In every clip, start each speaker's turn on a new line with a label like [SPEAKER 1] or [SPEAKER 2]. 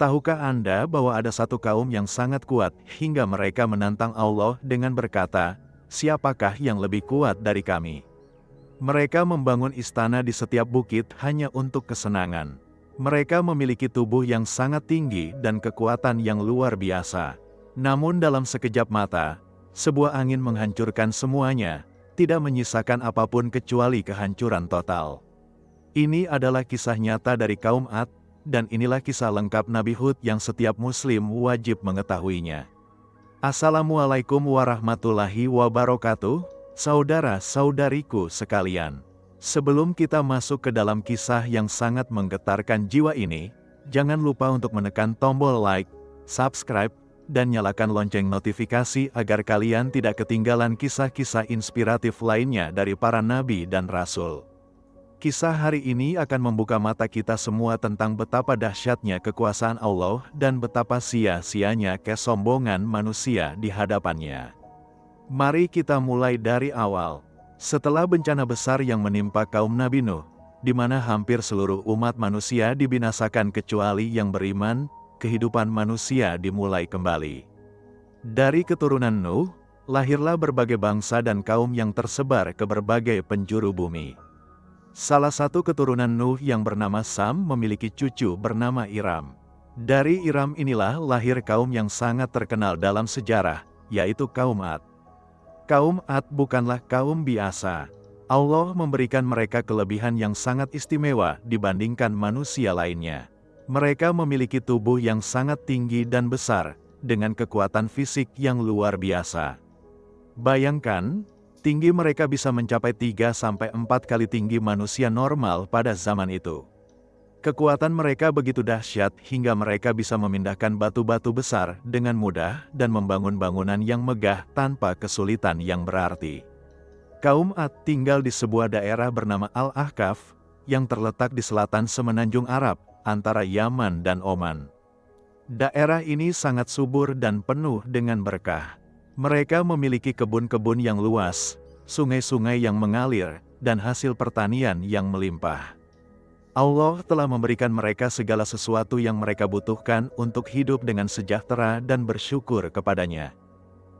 [SPEAKER 1] Tahukah Anda bahwa ada satu kaum yang sangat kuat hingga mereka menantang Allah dengan berkata, "Siapakah yang lebih kuat dari kami?" Mereka membangun istana di setiap bukit hanya untuk kesenangan. Mereka memiliki tubuh yang sangat tinggi dan kekuatan yang luar biasa. Namun dalam sekejap mata, sebuah angin menghancurkan semuanya, tidak menyisakan apapun kecuali kehancuran total. Ini adalah kisah nyata dari kaum Ad, dan inilah kisah lengkap Nabi Hud yang setiap muslim wajib mengetahuinya. Assalamualaikum warahmatullahi wabarakatuh, saudara-saudariku sekalian. Sebelum kita masuk ke dalam kisah yang sangat menggetarkan jiwa ini, jangan lupa untuk menekan tombol like, subscribe, dan nyalakan lonceng notifikasi agar kalian tidak ketinggalan kisah-kisah inspiratif lainnya dari para nabi dan rasul. Kisah hari ini akan membuka mata kita semua tentang betapa dahsyatnya kekuasaan Allah dan betapa sia-sianya kesombongan manusia di hadapannya. Mari kita mulai dari awal. Setelah bencana besar yang menimpa kaum Nabi Nuh, di mana hampir seluruh umat manusia dibinasakan kecuali yang beriman, kehidupan manusia dimulai kembali. Dari keturunan Nuh, lahirlah berbagai bangsa dan kaum yang tersebar ke berbagai penjuru bumi. Salah satu keturunan Nuh yang bernama Sam memiliki cucu bernama Iram. Dari Iram inilah lahir kaum yang sangat terkenal dalam sejarah, yaitu kaum Ad. Kaum Ad bukanlah kaum biasa. Allah memberikan mereka kelebihan yang sangat istimewa dibandingkan manusia lainnya. Mereka memiliki tubuh yang sangat tinggi dan besar, dengan kekuatan fisik yang luar biasa. Bayangkan, tinggi mereka bisa mencapai 3-4 kali tinggi manusia normal pada zaman itu. Kekuatan mereka begitu dahsyat hingga mereka bisa memindahkan batu-batu besar dengan mudah dan membangun bangunan yang megah tanpa kesulitan yang berarti. Kaum Ad tinggal di sebuah daerah bernama Al-Ahqaf, yang terletak di selatan semenanjung Arab, antara Yaman dan Oman. Daerah ini sangat subur dan penuh dengan berkah. Mereka memiliki kebun-kebun yang luas, sungai-sungai yang mengalir, dan hasil pertanian yang melimpah. Allah telah memberikan mereka segala sesuatu yang mereka butuhkan untuk hidup dengan sejahtera dan bersyukur kepadanya.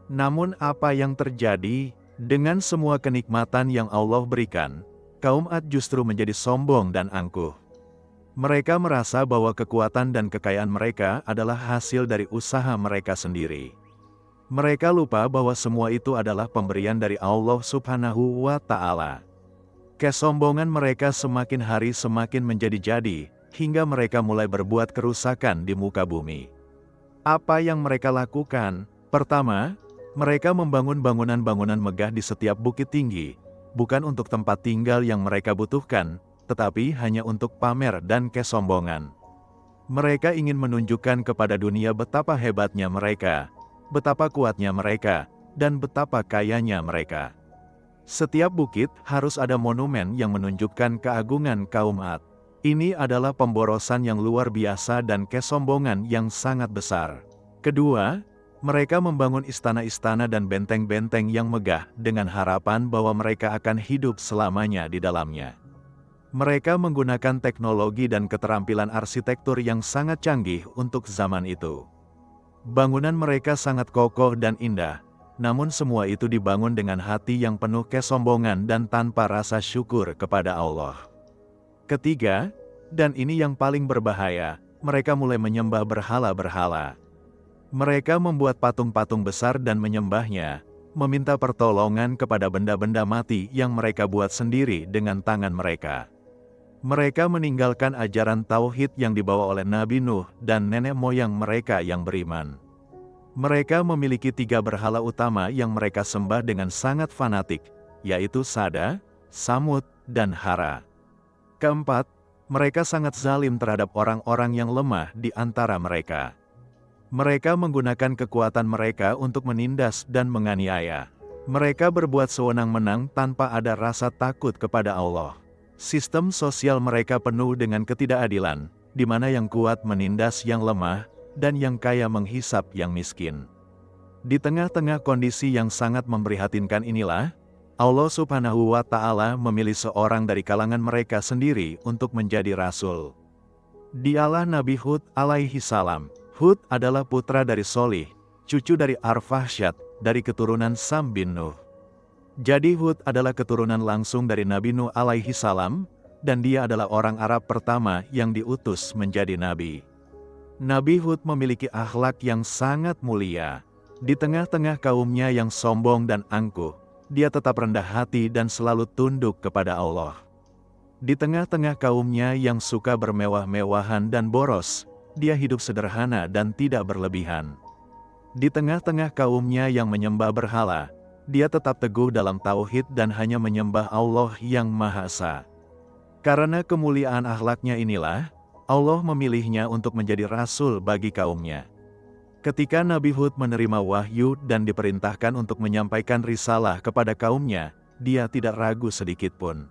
[SPEAKER 1] Namun apa yang terjadi? Dengan semua kenikmatan yang Allah berikan, kaum Ad justru menjadi sombong dan angkuh. Mereka merasa bahwa kekuatan dan kekayaan mereka adalah hasil dari usaha mereka sendiri. Mereka lupa bahwa semua itu adalah pemberian dari Allah Subhanahu wa Ta'ala. Kesombongan mereka semakin hari semakin menjadi-jadi, hingga mereka mulai berbuat kerusakan di muka bumi. Apa yang mereka lakukan? Pertama, mereka membangun bangunan-bangunan megah di setiap bukit tinggi, bukan untuk tempat tinggal yang mereka butuhkan, tetapi hanya untuk pamer dan kesombongan. Mereka ingin menunjukkan kepada dunia betapa hebatnya mereka, betapa kuatnya mereka, dan betapa kayanya mereka. Setiap bukit harus ada monumen yang menunjukkan keagungan kaum Ad. Ini adalah pemborosan yang luar biasa dan kesombongan yang sangat besar. Kedua, mereka membangun istana-istana dan benteng-benteng yang megah dengan harapan bahwa mereka akan hidup selamanya di dalamnya. Mereka menggunakan teknologi dan keterampilan arsitektur yang sangat canggih untuk zaman itu. Bangunan mereka sangat kokoh dan indah, namun semua itu dibangun dengan hati yang penuh kesombongan dan tanpa rasa syukur kepada Allah. Ketiga, dan ini yang paling berbahaya, mereka mulai menyembah berhala-berhala. Mereka membuat patung-patung besar dan menyembahnya, meminta pertolongan kepada benda-benda mati yang mereka buat sendiri dengan tangan mereka. Mereka meninggalkan ajaran tauhid yang dibawa oleh Nabi Nuh dan nenek moyang mereka yang beriman. Mereka memiliki 3 berhala utama yang mereka sembah dengan sangat fanatik, yaitu Sada, Samud, dan Hara. Keempat, mereka sangat zalim terhadap orang-orang yang lemah di antara mereka. Mereka menggunakan kekuatan mereka untuk menindas dan menganiaya. Mereka berbuat sewenang-wenang tanpa ada rasa takut kepada Allah. Sistem sosial mereka penuh dengan ketidakadilan, di mana yang kuat menindas yang lemah, dan yang kaya menghisap yang miskin. Di tengah-tengah kondisi yang sangat memprihatinkan inilah, Allah Subhanahu wa Ta'ala memilih seorang dari kalangan mereka sendiri untuk menjadi rasul. Dialah Nabi Hud alaihi salam. Hud adalah putra dari Solih, cucu dari Arfahsyad, dari keturunan Sam bin Nuh. Jadi Hud adalah keturunan langsung dari Nabi Nuh alaihi salam, dan dia adalah orang Arab pertama yang diutus menjadi nabi. Nabi Hud memiliki akhlak yang sangat mulia. Di tengah-tengah kaumnya yang sombong dan angkuh, dia tetap rendah hati dan selalu tunduk kepada Allah. Di tengah-tengah kaumnya yang suka bermewah-mewahan dan boros, dia hidup sederhana dan tidak berlebihan. Di tengah-tengah kaumnya yang menyembah berhala, dia tetap teguh dalam tauhid dan hanya menyembah Allah yang Maha Esa. Karena kemuliaan akhlaknya inilah, Allah memilihnya untuk menjadi rasul bagi kaumnya. Ketika Nabi Hud menerima wahyu dan diperintahkan untuk menyampaikan risalah kepada kaumnya, dia tidak ragu sedikitpun.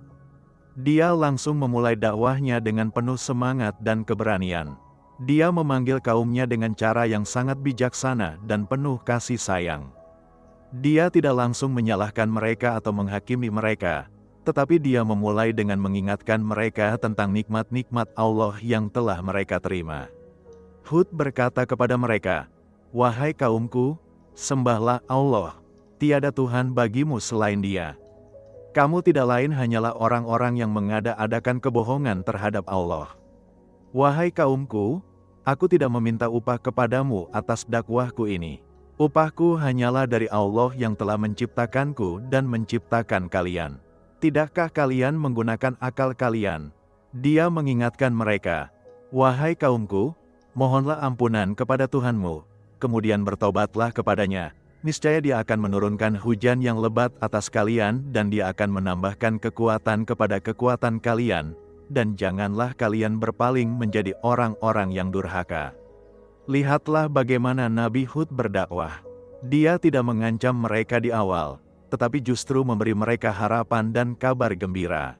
[SPEAKER 1] Dia langsung memulai dakwahnya dengan penuh semangat dan keberanian. Dia memanggil kaumnya dengan cara yang sangat bijaksana dan penuh kasih sayang. Dia tidak langsung menyalahkan mereka atau menghakimi mereka, tetapi dia memulai dengan mengingatkan mereka tentang nikmat-nikmat Allah yang telah mereka terima. Hud berkata kepada mereka, "Wahai kaumku, sembahlah Allah, tiada Tuhan bagimu selain Dia. Kamu tidak lain hanyalah orang-orang yang mengada-adakan kebohongan terhadap Allah. Wahai kaumku, aku tidak meminta upah kepadamu atas dakwahku ini. Upahku hanyalah dari Allah yang telah menciptakanku dan menciptakan kalian. Tidakkah kalian menggunakan akal kalian?" Dia mengingatkan mereka, "Wahai kaumku, mohonlah ampunan kepada Tuhanmu, kemudian bertobatlah kepadanya. Niscaya Dia akan menurunkan hujan yang lebat atas kalian dan Dia akan menambahkan kekuatan kepada kekuatan kalian, dan janganlah kalian berpaling menjadi orang-orang yang durhaka." Lihatlah bagaimana Nabi Hud berdakwah. Dia tidak mengancam mereka di awal, tetapi justru memberi mereka harapan dan kabar gembira.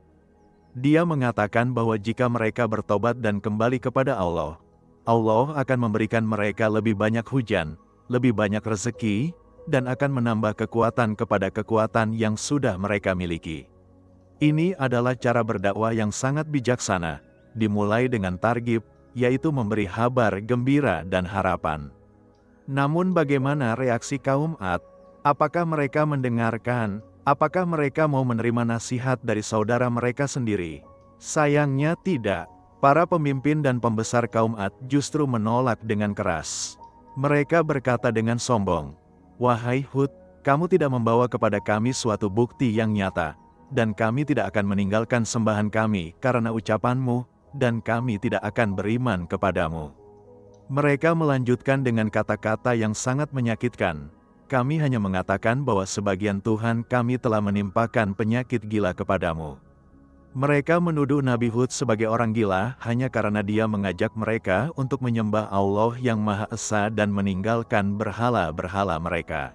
[SPEAKER 1] Dia mengatakan bahwa jika mereka bertobat dan kembali kepada Allah, Allah akan memberikan mereka lebih banyak hujan, lebih banyak rezeki, dan akan menambah kekuatan kepada kekuatan yang sudah mereka miliki. Ini adalah cara berdakwah yang sangat bijaksana, dimulai dengan targhib, yaitu memberi kabar gembira dan harapan. Namun bagaimana reaksi kaum Ad? Apakah mereka mendengarkan? Apakah mereka mau menerima nasihat dari saudara mereka sendiri? Sayangnya tidak. Para pemimpin dan pembesar kaum Ad justru menolak dengan keras. Mereka berkata dengan sombong, "Wahai Hud, kamu tidak membawa kepada kami suatu bukti yang nyata, dan kami tidak akan meninggalkan sembahan kami karena ucapanmu, dan kami tidak akan beriman kepadamu." Mereka melanjutkan dengan kata-kata yang sangat menyakitkan, "Kami hanya mengatakan bahwa sebagian Tuhan kami telah menimpakan penyakit gila kepadamu." Mereka menuduh Nabi Hud sebagai orang gila hanya karena dia mengajak mereka untuk menyembah Allah yang Maha Esa dan meninggalkan berhala-berhala mereka.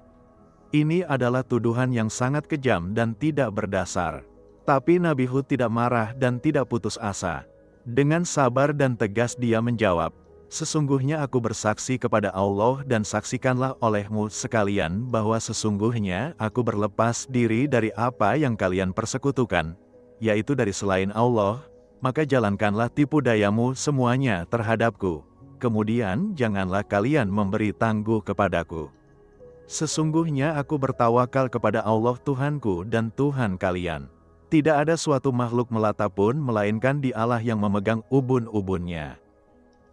[SPEAKER 1] Ini adalah tuduhan yang sangat kejam dan tidak berdasar. Tapi Nabi Hud tidak marah dan tidak putus asa. Dengan sabar dan tegas dia menjawab, "Sesungguhnya aku bersaksi kepada Allah dan saksikanlah olehmu sekalian bahwa sesungguhnya aku berlepas diri dari apa yang kalian persekutukan, yaitu dari selain Allah, maka jalankanlah tipu dayamu semuanya terhadapku. Kemudian janganlah kalian memberi tangguh kepadaku. Sesungguhnya aku bertawakal kepada Allah Tuhanku dan Tuhan kalian. Tidak ada suatu makhluk melata pun melainkan Dialah yang memegang ubun-ubunnya.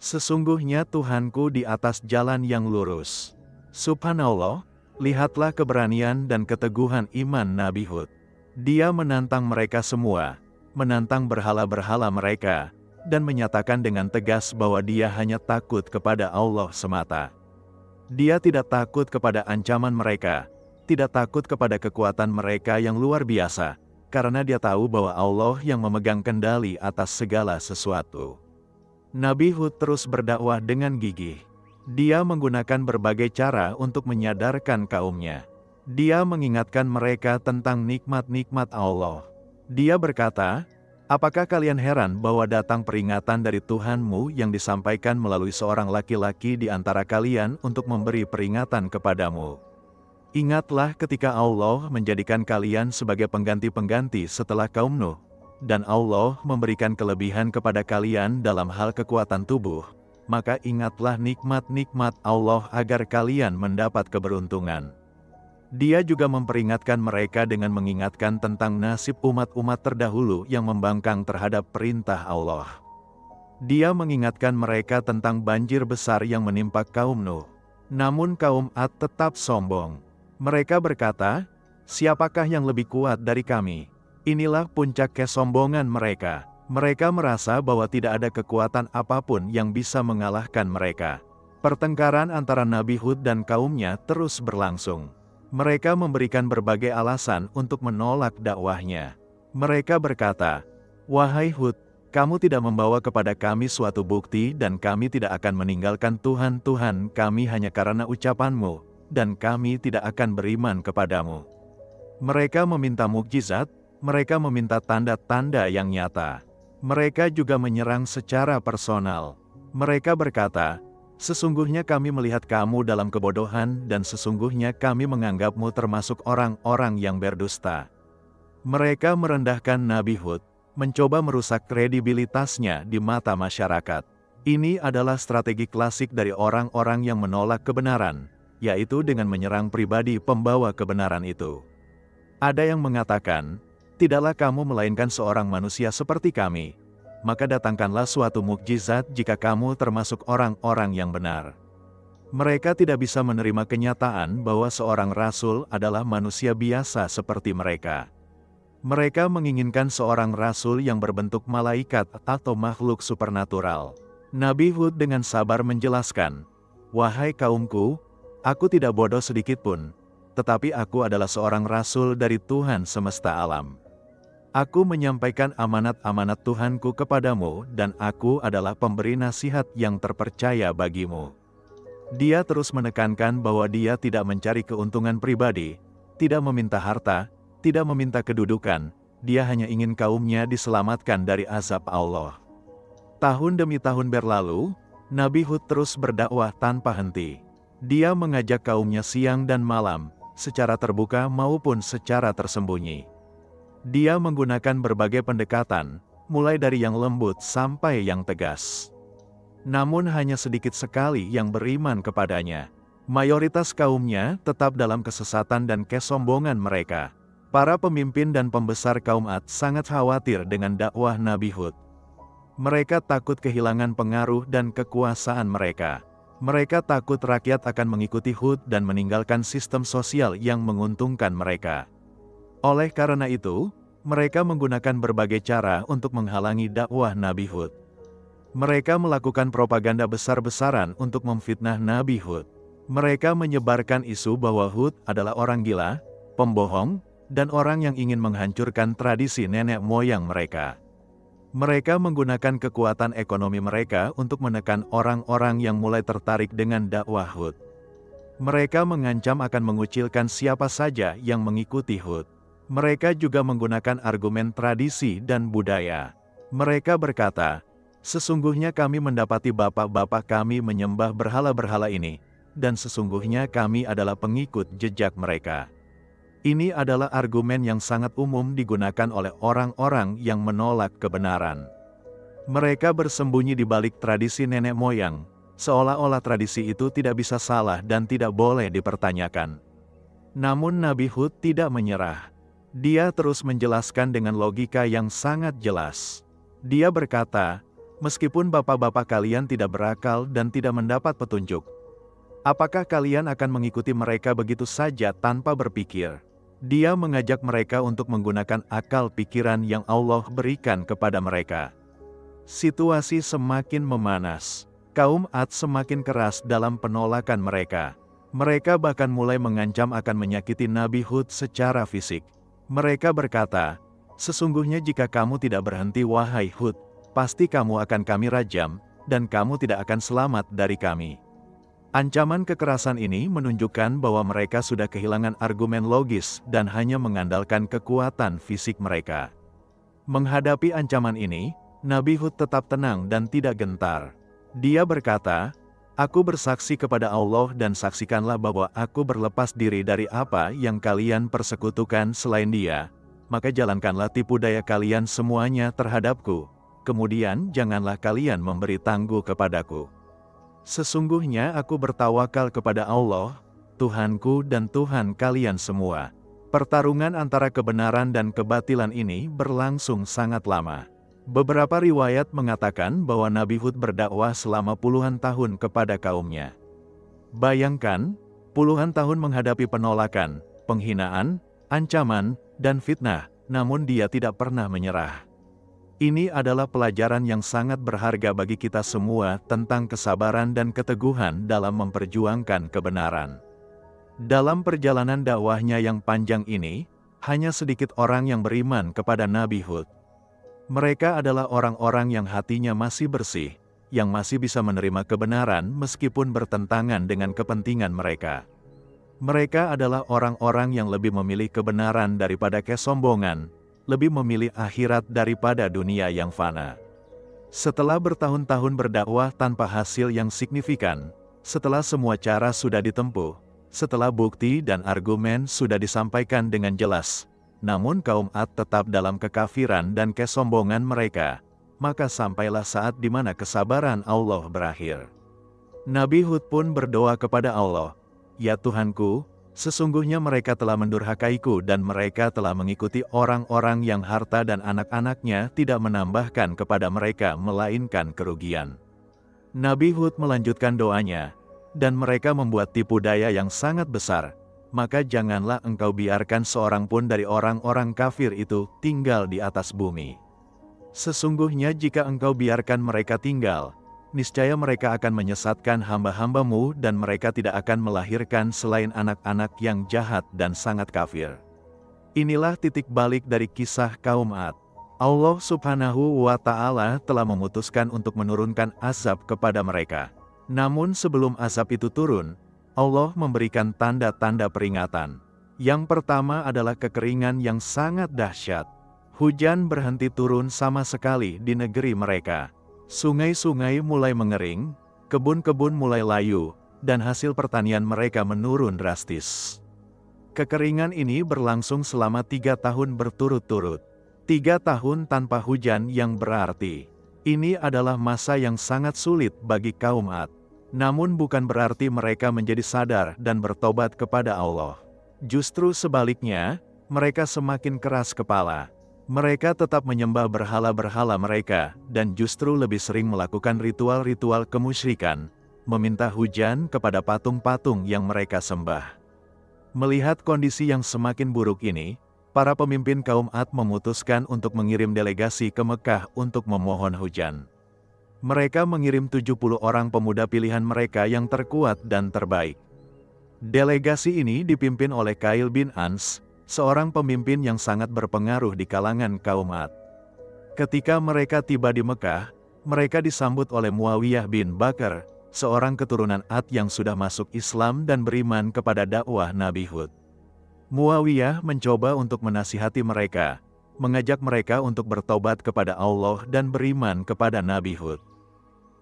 [SPEAKER 1] Sesungguhnya Tuhanku di atas jalan yang lurus." Subhanallah, lihatlah keberanian dan keteguhan iman Nabi Hud. Dia menantang mereka semua, menantang berhala-berhala mereka, dan menyatakan dengan tegas bahwa dia hanya takut kepada Allah semata. Dia tidak takut kepada ancaman mereka, tidak takut kepada kekuatan mereka yang luar biasa, karena dia tahu bahwa Allah yang memegang kendali atas segala sesuatu. Nabi Hud terus berdakwah dengan gigih. Dia menggunakan berbagai cara untuk menyadarkan kaumnya. Dia mengingatkan mereka tentang nikmat-nikmat Allah. Dia berkata, "Apakah kalian heran bahwa datang peringatan dari Tuhanmu yang disampaikan melalui seorang laki-laki di antara kalian untuk memberi peringatan kepadamu? Ingatlah ketika Allah menjadikan kalian sebagai pengganti-pengganti setelah kaum Nuh. dan Allah memberikan kelebihan kepada kalian dalam hal kekuatan tubuh, maka ingatlah nikmat-nikmat Allah agar kalian mendapat keberuntungan. Dia juga memperingatkan mereka dengan mengingatkan tentang nasib umat-umat terdahulu yang membangkang terhadap perintah Allah. Dia mengingatkan mereka tentang banjir besar yang menimpa kaum Nuh. Namun kaum Ad tetap sombong. Mereka berkata, "Siapakah yang lebih kuat dari kami?" Inilah puncak kesombongan mereka. Mereka merasa bahwa tidak ada kekuatan apapun yang bisa mengalahkan mereka. Pertengkaran antara Nabi Hud dan kaumnya terus berlangsung. Mereka memberikan berbagai alasan untuk menolak dakwahnya. Mereka berkata, "Wahai Hud, kamu tidak membawa kepada kami suatu bukti dan kami tidak akan meninggalkan Tuhan kami hanya karena ucapanmu, dan kami tidak akan beriman kepadamu." Mereka meminta mukjizat, mereka meminta tanda-tanda yang nyata. Mereka juga menyerang secara personal. Mereka berkata, "Sesungguhnya kami melihat kamu dalam kebodohan dan sesungguhnya kami menganggapmu termasuk orang-orang yang berdusta." Mereka merendahkan Nabi Hud, mencoba merusak kredibilitasnya di mata masyarakat. Ini adalah strategi klasik dari orang-orang yang menolak kebenaran, yaitu dengan menyerang pribadi pembawa kebenaran itu. Ada yang mengatakan, "Tidaklah kamu melainkan seorang manusia seperti kami. Maka datangkanlah suatu mukjizat jika kamu termasuk orang-orang yang benar." Mereka tidak bisa menerima kenyataan bahwa seorang rasul adalah manusia biasa seperti mereka. Mereka menginginkan seorang rasul yang berbentuk malaikat atau makhluk supernatural. Nabi Hud dengan sabar menjelaskan, "Wahai kaumku, aku tidak bodoh sedikitpun, tetapi aku adalah seorang rasul dari Tuhan semesta alam. Aku menyampaikan amanat-amanat Tuhanku kepadamu dan aku adalah pemberi nasihat yang terpercaya bagimu." Dia terus menekankan bahwa dia tidak mencari keuntungan pribadi, tidak meminta harta, tidak meminta kedudukan, dia hanya ingin kaumnya diselamatkan dari azab Allah. Tahun demi tahun berlalu, Nabi Hud terus berdakwah tanpa henti. Dia mengajak kaumnya siang dan malam, secara terbuka maupun secara tersembunyi. Dia menggunakan berbagai pendekatan, mulai dari yang lembut sampai yang tegas. Namun hanya sedikit sekali yang beriman kepadanya. Mayoritas kaumnya tetap dalam kesesatan dan kesombongan mereka. Para pemimpin dan pembesar kaum Ad sangat khawatir dengan dakwah Nabi Hud. Mereka takut kehilangan pengaruh dan kekuasaan mereka. Mereka takut rakyat akan mengikuti Hud dan meninggalkan sistem sosial yang menguntungkan mereka. Oleh karena itu, mereka menggunakan berbagai cara untuk menghalangi dakwah Nabi Hud. Mereka melakukan propaganda besar-besaran untuk memfitnah Nabi Hud. Mereka menyebarkan isu bahwa Hud adalah orang gila, pembohong, dan orang yang ingin menghancurkan tradisi nenek moyang mereka. Mereka menggunakan kekuatan ekonomi mereka untuk menekan orang-orang yang mulai tertarik dengan dakwah Hud. Mereka mengancam akan mengucilkan siapa saja yang mengikuti Hud. Mereka juga menggunakan argumen tradisi dan budaya. Mereka berkata, "Sesungguhnya kami mendapati bapak-bapak kami menyembah berhala-berhala ini, dan sesungguhnya kami adalah pengikut jejak mereka." Ini adalah argumen yang sangat umum digunakan oleh orang-orang yang menolak kebenaran. Mereka bersembunyi di balik tradisi nenek moyang, seolah-olah tradisi itu tidak bisa salah dan tidak boleh dipertanyakan. Namun Nabi Hud tidak menyerah. Dia terus menjelaskan dengan logika yang sangat jelas. Dia berkata, "Meskipun bapak-bapak kalian tidak berakal dan tidak mendapat petunjuk, apakah kalian akan mengikuti mereka begitu saja tanpa berpikir?" Dia mengajak mereka untuk menggunakan akal pikiran yang Allah berikan kepada mereka. Situasi semakin memanas. Kaum Ad semakin keras dalam penolakan mereka. Mereka bahkan mulai mengancam akan menyakiti Nabi Hud secara fisik. Mereka berkata, "Sesungguhnya jika kamu tidak berhenti wahai Hud, pasti kamu akan kami rajam, dan kamu tidak akan selamat dari kami." Ancaman kekerasan ini menunjukkan bahwa mereka sudah kehilangan argumen logis dan hanya mengandalkan kekuatan fisik mereka. Menghadapi ancaman ini, Nabi Hud tetap tenang dan tidak gentar. Dia berkata, "Aku bersaksi kepada Allah dan saksikanlah bahwa aku berlepas diri dari apa yang kalian persekutukan selain Dia, maka jalankanlah tipu daya kalian semuanya terhadapku, kemudian janganlah kalian memberi tangguh kepadaku. Sesungguhnya aku bertawakal kepada Allah, Tuhanku dan Tuhan kalian semua. Pertarungan antara kebenaran dan kebatilan ini berlangsung sangat lama. Beberapa riwayat mengatakan bahwa Nabi Hud berdakwah selama puluhan tahun kepada kaumnya. Bayangkan, puluhan tahun menghadapi penolakan, penghinaan, ancaman, dan fitnah, namun dia tidak pernah menyerah. Ini adalah pelajaran yang sangat berharga bagi kita semua tentang kesabaran dan keteguhan dalam memperjuangkan kebenaran. Dalam perjalanan dakwahnya yang panjang ini, hanya sedikit orang yang beriman kepada Nabi Hud. Mereka adalah orang-orang yang hatinya masih bersih, yang masih bisa menerima kebenaran meskipun bertentangan dengan kepentingan mereka. Mereka adalah orang-orang yang lebih memilih kebenaran daripada kesombongan, lebih memilih akhirat daripada dunia yang fana. Setelah bertahun-tahun berdakwah tanpa hasil yang signifikan, setelah semua cara sudah ditempuh, setelah bukti dan argumen sudah disampaikan dengan jelas, namun kaum Ad tetap dalam kekafiran dan kesombongan mereka, maka sampailah saat di mana kesabaran Allah berakhir. Nabi Hud pun berdoa kepada Allah, "Ya Tuhanku, sesungguhnya mereka telah mendurhakaiku dan mereka telah mengikuti orang-orang yang harta dan anak-anaknya tidak menambahkan kepada mereka melainkan kerugian." Nabi Hud melanjutkan doanya, "Dan mereka membuat tipu daya yang sangat besar, maka janganlah engkau biarkan seorang pun dari orang-orang kafir itu tinggal di atas bumi. Sesungguhnya jika engkau biarkan mereka tinggal, niscaya mereka akan menyesatkan hamba-hambamu dan mereka tidak akan melahirkan selain anak-anak yang jahat dan sangat kafir." Inilah titik balik dari kisah kaum Ad. Allah Subhanahu wa Ta'ala telah memutuskan untuk menurunkan azab kepada mereka. Namun sebelum azab itu turun, Allah memberikan tanda-tanda peringatan. Yang pertama adalah kekeringan yang sangat dahsyat. Hujan berhenti turun sama sekali di negeri mereka. Sungai-sungai mulai mengering, kebun-kebun mulai layu, dan hasil pertanian mereka menurun drastis. Kekeringan ini berlangsung selama 3 tahun berturut-turut. 3 tahun tanpa hujan yang berarti. Ini adalah masa yang sangat sulit bagi kaum Ad. Namun bukan berarti mereka menjadi sadar dan bertobat kepada Allah. Justru sebaliknya, mereka semakin keras kepala. Mereka tetap menyembah berhala-berhala mereka, dan justru lebih sering melakukan ritual-ritual kemusyrikan, meminta hujan kepada patung-patung yang mereka sembah. Melihat kondisi yang semakin buruk ini, para pemimpin kaum Ad memutuskan untuk mengirim delegasi ke Mekah untuk memohon hujan. Mereka mengirim 70 orang pemuda pilihan mereka yang terkuat dan terbaik. Delegasi ini dipimpin oleh Qail bin Ans, seorang pemimpin yang sangat berpengaruh di kalangan kaum Ad. Ketika mereka tiba di Mekah, mereka disambut oleh Muawiyah bin Bakar, seorang keturunan Ad yang sudah masuk Islam dan beriman kepada dakwah Nabi Hud. Muawiyah mencoba untuk menasihati mereka, mengajak mereka untuk bertobat kepada Allah dan beriman kepada Nabi Hud.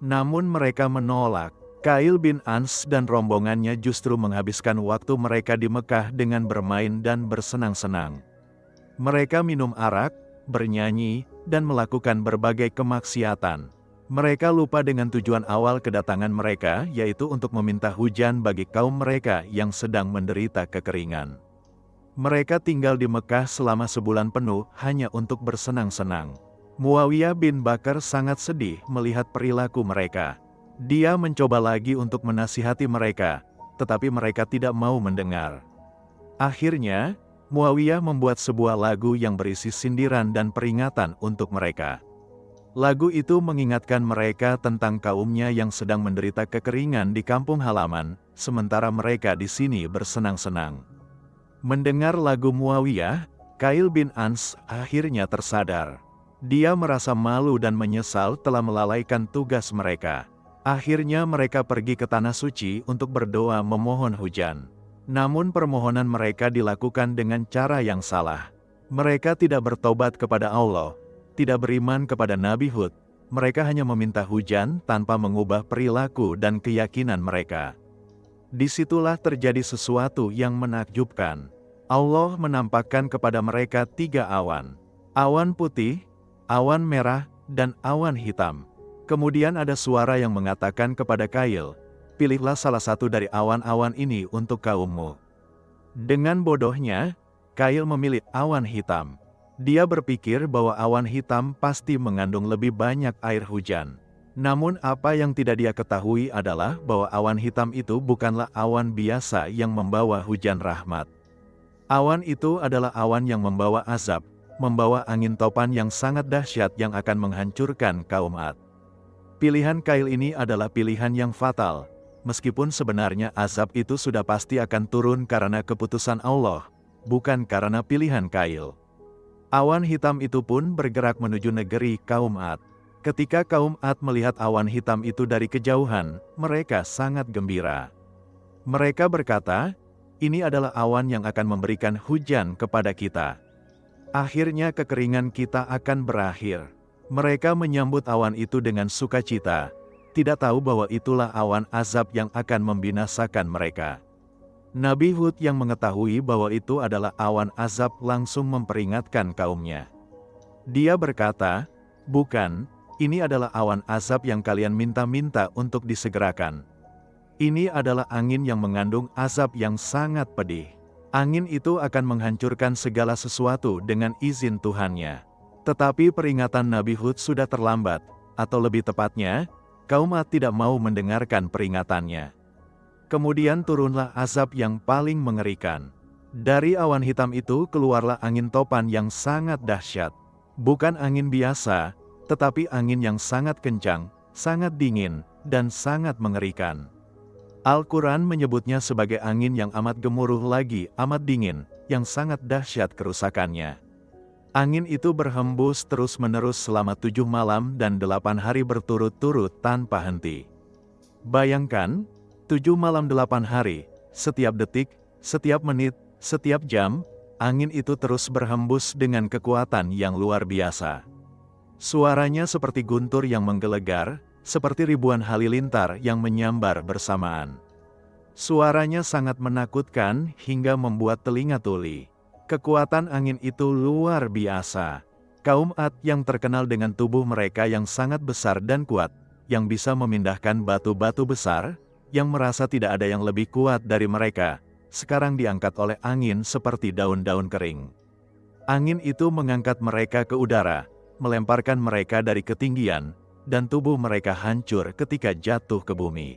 [SPEAKER 1] Namun mereka menolak. Qail bin Ans dan rombongannya justru menghabiskan waktu mereka di Mekah dengan bermain dan bersenang-senang. Mereka minum arak, bernyanyi, dan melakukan berbagai kemaksiatan. Mereka lupa dengan tujuan awal kedatangan mereka, yaitu untuk meminta hujan bagi kaum mereka yang sedang menderita kekeringan. Mereka tinggal di Mekah selama sebulan penuh hanya untuk bersenang-senang. Muawiyah bin Bakar sangat sedih melihat perilaku mereka. Dia mencoba lagi untuk menasihati mereka, tetapi mereka tidak mau mendengar. Akhirnya, Muawiyah membuat sebuah lagu yang berisi sindiran dan peringatan untuk mereka. Lagu itu mengingatkan mereka tentang kaumnya yang sedang menderita kekeringan di kampung halaman, sementara mereka di sini bersenang-senang. Mendengar lagu Muawiyah, Qail bin Ans akhirnya tersadar. Dia merasa malu dan menyesal telah melalaikan tugas mereka. Akhirnya mereka pergi ke Tanah Suci untuk berdoa memohon hujan. Namun permohonan mereka dilakukan dengan cara yang salah. Mereka tidak bertobat kepada Allah, tidak beriman kepada Nabi Hud. Mereka hanya meminta hujan tanpa mengubah perilaku dan keyakinan mereka. Disitulah terjadi sesuatu yang menakjubkan. Allah menampakkan kepada mereka 3 awan. Awan putih, awan merah, dan awan hitam. Kemudian ada suara yang mengatakan kepada Kail, pilihlah salah satu dari awan-awan ini untuk kaummu. Dengan bodohnya, Kail memilih awan hitam. Dia berpikir bahwa awan hitam pasti mengandung lebih banyak air hujan. Namun apa yang tidak dia ketahui adalah bahwa awan hitam itu bukanlah awan biasa yang membawa hujan rahmat. Awan itu adalah awan yang membawa azab, membawa angin topan yang sangat dahsyat yang akan menghancurkan kaum Ad. Pilihan Kail ini adalah pilihan yang fatal, meskipun sebenarnya azab itu sudah pasti akan turun karena keputusan Allah, bukan karena pilihan Kail. Awan hitam itu pun bergerak menuju negeri kaum Ad. Ketika kaum Ad melihat awan hitam itu dari kejauhan, mereka sangat gembira. Mereka berkata, "Ini adalah awan yang akan memberikan hujan kepada kita. Akhirnya kekeringan kita akan berakhir." Mereka menyambut awan itu dengan sukacita, tidak tahu bahwa itulah awan azab yang akan membinasakan mereka. Nabi Hud yang mengetahui bahwa itu adalah awan azab langsung memperingatkan kaumnya. Dia berkata, "Bukan, ini adalah awan azab yang kalian minta-minta untuk disegerakan. Ini adalah angin yang mengandung azab yang sangat pedih. Angin itu akan menghancurkan segala sesuatu dengan izin Tuhannya." Tetapi peringatan Nabi Hud sudah terlambat, atau lebih tepatnya, kaum Ad tidak mau mendengarkan peringatannya. Kemudian turunlah azab yang paling mengerikan. Dari awan hitam itu keluarlah angin topan yang sangat dahsyat. Bukan angin biasa, tetapi angin yang sangat kencang, sangat dingin, dan sangat mengerikan. Al-Quran menyebutnya sebagai angin yang amat gemuruh lagi, amat dingin, yang sangat dahsyat kerusakannya. Angin itu berhembus terus-menerus selama 7 malam dan 8 hari berturut-turut tanpa henti. Bayangkan, 7 malam 8 hari, setiap detik, setiap menit, setiap jam, angin itu terus berhembus dengan kekuatan yang luar biasa. Suaranya seperti guntur yang menggelegar, seperti ribuan halilintar yang menyambar bersamaan. Suaranya sangat menakutkan hingga membuat telinga tuli. Kekuatan angin itu luar biasa. Kaum Ad yang terkenal dengan tubuh mereka yang sangat besar dan kuat, yang bisa memindahkan batu-batu besar, yang merasa tidak ada yang lebih kuat dari mereka, sekarang diangkat oleh angin seperti daun-daun kering. Angin itu mengangkat mereka ke udara, melemparkan mereka dari ketinggian, dan tubuh mereka hancur ketika jatuh ke bumi.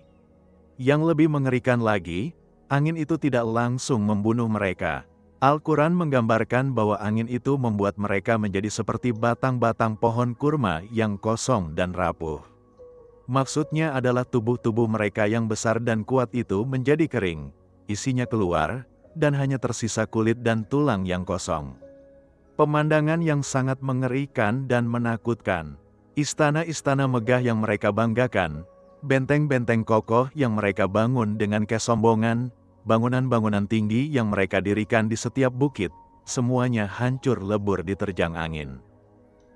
[SPEAKER 1] Yang lebih mengerikan lagi, angin itu tidak langsung membunuh mereka. Al-Quran menggambarkan bahwa angin itu membuat mereka menjadi seperti batang-batang pohon kurma yang kosong dan rapuh. Maksudnya adalah tubuh-tubuh mereka yang besar dan kuat itu menjadi kering, isinya keluar, dan hanya tersisa kulit dan tulang yang kosong. Pemandangan yang sangat mengerikan dan menakutkan. Istana-istana megah yang mereka banggakan, benteng-benteng kokoh yang mereka bangun dengan kesombongan, bangunan-bangunan tinggi yang mereka dirikan di setiap bukit, semuanya hancur lebur diterjang angin.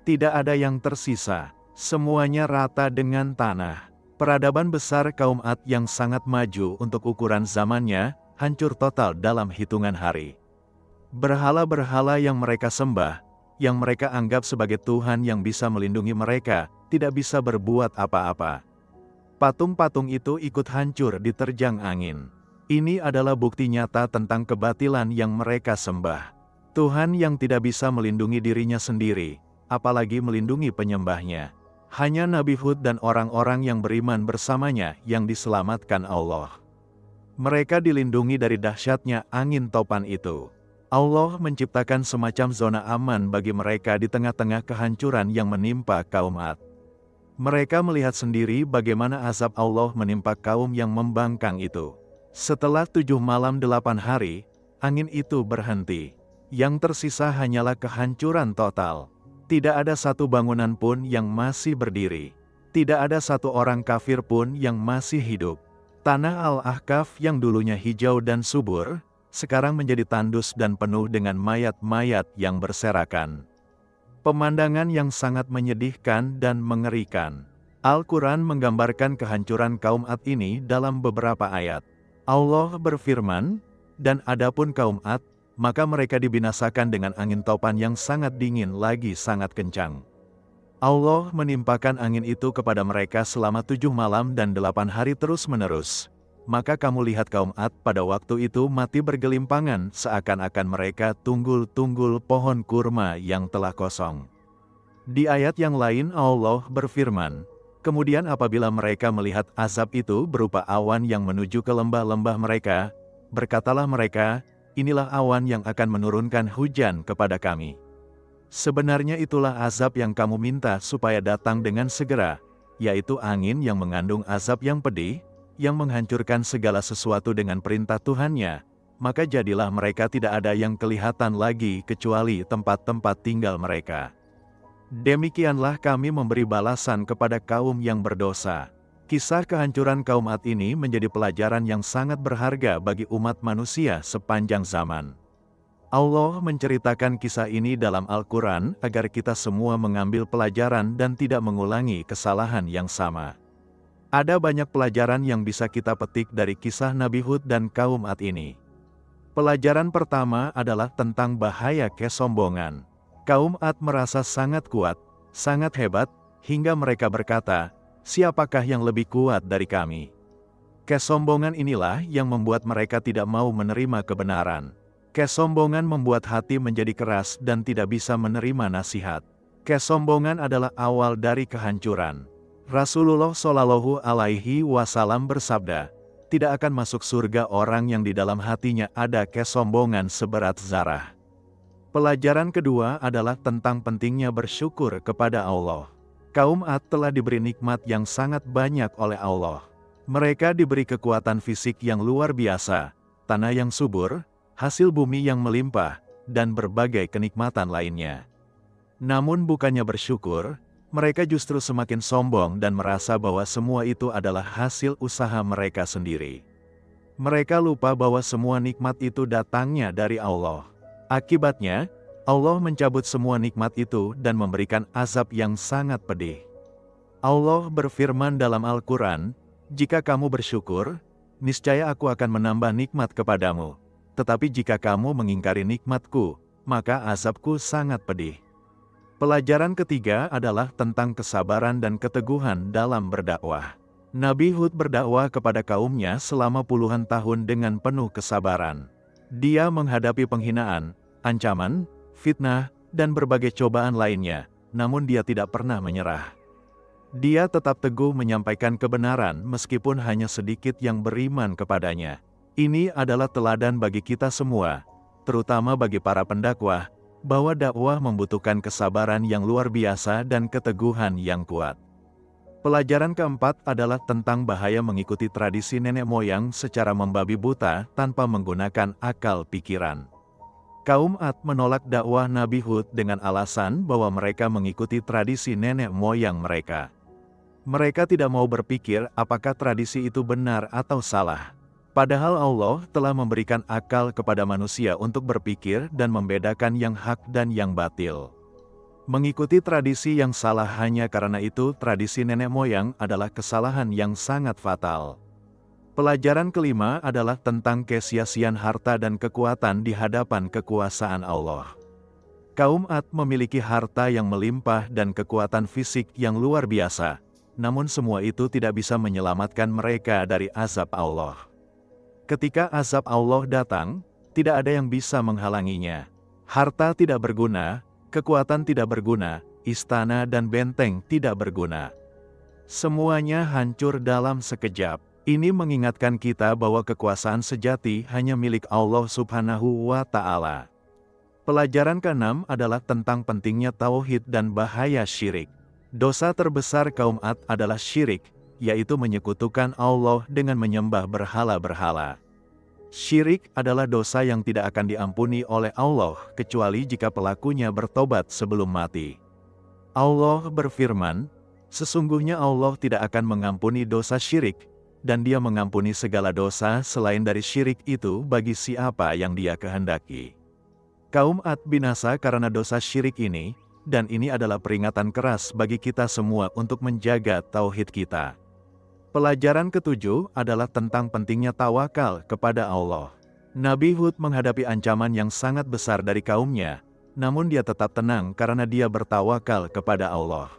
[SPEAKER 1] Tidak ada yang tersisa, semuanya rata dengan tanah. Peradaban besar kaum Ad yang sangat maju untuk ukuran zamannya, hancur total dalam hitungan hari. Berhala-berhala yang mereka sembah, yang mereka anggap sebagai Tuhan yang bisa melindungi mereka, tidak bisa berbuat apa-apa. Patung-patung itu ikut hancur diterjang angin. Ini adalah bukti nyata tentang kebatilan yang mereka sembah. Tuhan yang tidak bisa melindungi dirinya sendiri, apalagi melindungi penyembahnya. Hanya Nabi Hud dan orang-orang yang beriman bersamanya yang diselamatkan Allah. Mereka dilindungi dari dahsyatnya angin topan itu. Allah menciptakan semacam zona aman bagi mereka di tengah-tengah kehancuran yang menimpa kaum Ad. Mereka melihat sendiri bagaimana azab Allah menimpa kaum yang membangkang itu. Setelah 7 malam 8 hari, angin itu berhenti. Yang tersisa hanyalah kehancuran total. Tidak ada satu bangunan pun yang masih berdiri. Tidak ada satu orang kafir pun yang masih hidup. Tanah Al-Ahqaf yang dulunya hijau dan subur, sekarang menjadi tandus dan penuh dengan mayat-mayat yang berserakan. Pemandangan yang sangat menyedihkan dan mengerikan. Al-Quran menggambarkan kehancuran kaum Ad ini dalam beberapa ayat. Allah berfirman, "Dan adapun kaum Ad, maka mereka dibinasakan dengan angin topan yang sangat dingin lagi sangat kencang. Allah menimpakan angin itu kepada mereka selama 7 malam dan 8 hari terus-menerus. Maka kamu lihat kaum Ad pada waktu itu mati bergelimpangan seakan-akan mereka tunggul-tunggul pohon kurma yang telah kosong. Di ayat yang lain Allah berfirman, kemudian apabila mereka melihat azab itu berupa awan yang menuju ke lembah-lembah mereka, berkatalah mereka, inilah awan yang akan menurunkan hujan kepada kami. Sebenarnya itulah azab yang kamu minta supaya datang dengan segera, yaitu angin yang mengandung azab yang pedih, yang menghancurkan segala sesuatu dengan perintah Tuhannya, maka jadilah mereka tidak ada yang kelihatan lagi kecuali tempat-tempat tinggal mereka. Demikianlah kami memberi balasan kepada kaum yang berdosa. Kisah kehancuran kaum Ad ini menjadi pelajaran yang sangat berharga bagi umat manusia sepanjang zaman. Allah menceritakan kisah ini dalam Al-Quran agar kita semua mengambil pelajaran dan tidak mengulangi kesalahan yang sama. Ada banyak pelajaran yang bisa kita petik dari kisah Nabi Hud dan kaum Ad ini. Pelajaran pertama adalah tentang bahaya kesombongan. Kaum Ad merasa sangat kuat, sangat hebat, hingga mereka berkata, siapakah yang lebih kuat dari kami? Kesombongan inilah yang membuat mereka tidak mau menerima kebenaran. Kesombongan membuat hati menjadi keras dan tidak bisa menerima nasihat. Kesombongan adalah awal dari kehancuran. Rasulullah Shallallahu Alaihi Wasallam bersabda, tidak akan masuk surga orang yang di dalam hatinya ada kesombongan seberat zarah. Pelajaran kedua adalah tentang pentingnya bersyukur kepada Allah. Kaum Ad telah diberi nikmat yang sangat banyak oleh Allah. Mereka diberi kekuatan fisik yang luar biasa, tanah yang subur, hasil bumi yang melimpah, dan berbagai kenikmatan lainnya. Namun bukannya bersyukur, mereka justru semakin sombong dan merasa bahwa semua itu adalah hasil usaha mereka sendiri. Mereka lupa bahwa semua nikmat itu datangnya dari Allah. Akibatnya, Allah mencabut semua nikmat itu dan memberikan azab yang sangat pedih. Allah berfirman dalam Al-Quran, jika kamu bersyukur, niscaya aku akan menambah nikmat kepadamu. Tetapi jika kamu mengingkari nikmatku, maka azabku sangat pedih. Pelajaran ketiga adalah tentang kesabaran dan keteguhan dalam berdakwah. Nabi Hud berdakwah kepada kaumnya selama puluhan tahun dengan penuh kesabaran. Dia menghadapi penghinaan, ancaman, fitnah, dan berbagai cobaan lainnya, namun dia tidak pernah menyerah. Dia tetap teguh menyampaikan kebenaran meskipun hanya sedikit yang beriman kepadanya. Ini adalah teladan bagi kita semua, terutama bagi para pendakwah, bahwa dakwah membutuhkan kesabaran yang luar biasa dan keteguhan yang kuat. Pelajaran keempat adalah tentang bahaya mengikuti tradisi nenek moyang secara membabi buta tanpa menggunakan akal pikiran. Kaum Ad menolak dakwah Nabi Hud dengan alasan bahwa mereka mengikuti tradisi nenek moyang mereka. Mereka tidak mau berpikir apakah tradisi itu benar atau salah. Padahal Allah telah memberikan akal kepada manusia untuk berpikir dan membedakan yang hak dan yang batil. Mengikuti tradisi yang salah hanya karena itu tradisi nenek moyang adalah kesalahan yang sangat fatal. Pelajaran kelima adalah tentang kesia-siaan harta dan kekuatan di hadapan kekuasaan Allah. Kaum Ad memiliki harta yang melimpah dan kekuatan fisik yang luar biasa, namun semua itu tidak bisa menyelamatkan mereka dari azab Allah. Ketika azab Allah datang, tidak ada yang bisa menghalanginya. Harta tidak berguna, kekuatan tidak berguna, istana dan benteng tidak berguna. Semuanya hancur dalam sekejap. Ini mengingatkan kita bahwa kekuasaan sejati hanya milik Allah Subhanahu wa Ta'ala. Pelajaran keenam adalah tentang pentingnya tauhid dan bahaya syirik. Dosa terbesar kaum Ad adalah syirik, yaitu menyekutukan Allah dengan menyembah berhala-berhala. Syirik adalah dosa yang tidak akan diampuni oleh Allah kecuali jika pelakunya bertobat sebelum mati. Allah berfirman, sesungguhnya Allah tidak akan mengampuni dosa syirik, dan Dia mengampuni segala dosa selain dari syirik itu bagi siapa yang Dia kehendaki. Kaum Ad binasa karena dosa syirik ini, dan ini adalah peringatan keras bagi kita semua untuk menjaga tauhid kita. Pelajaran ketujuh adalah tentang pentingnya tawakal kepada Allah. Nabi Hud menghadapi ancaman yang sangat besar dari kaumnya, namun dia tetap tenang karena dia bertawakal kepada Allah.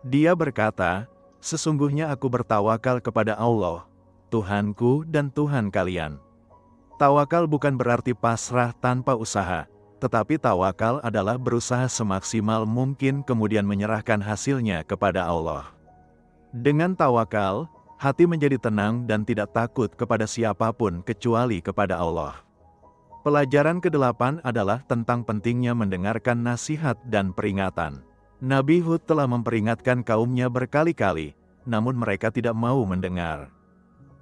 [SPEAKER 1] Dia berkata, "Sesungguhnya aku bertawakal kepada Allah, Tuhanku dan Tuhan kalian." Tawakal bukan berarti pasrah tanpa usaha, tetapi tawakal adalah berusaha semaksimal mungkin kemudian menyerahkan hasilnya kepada Allah. Dengan tawakal, hati menjadi tenang dan tidak takut kepada siapapun kecuali kepada Allah. Pelajaran ke-8 adalah tentang pentingnya mendengarkan nasihat dan peringatan. Nabi Hud telah memperingatkan kaumnya berkali-kali, namun mereka tidak mau mendengar.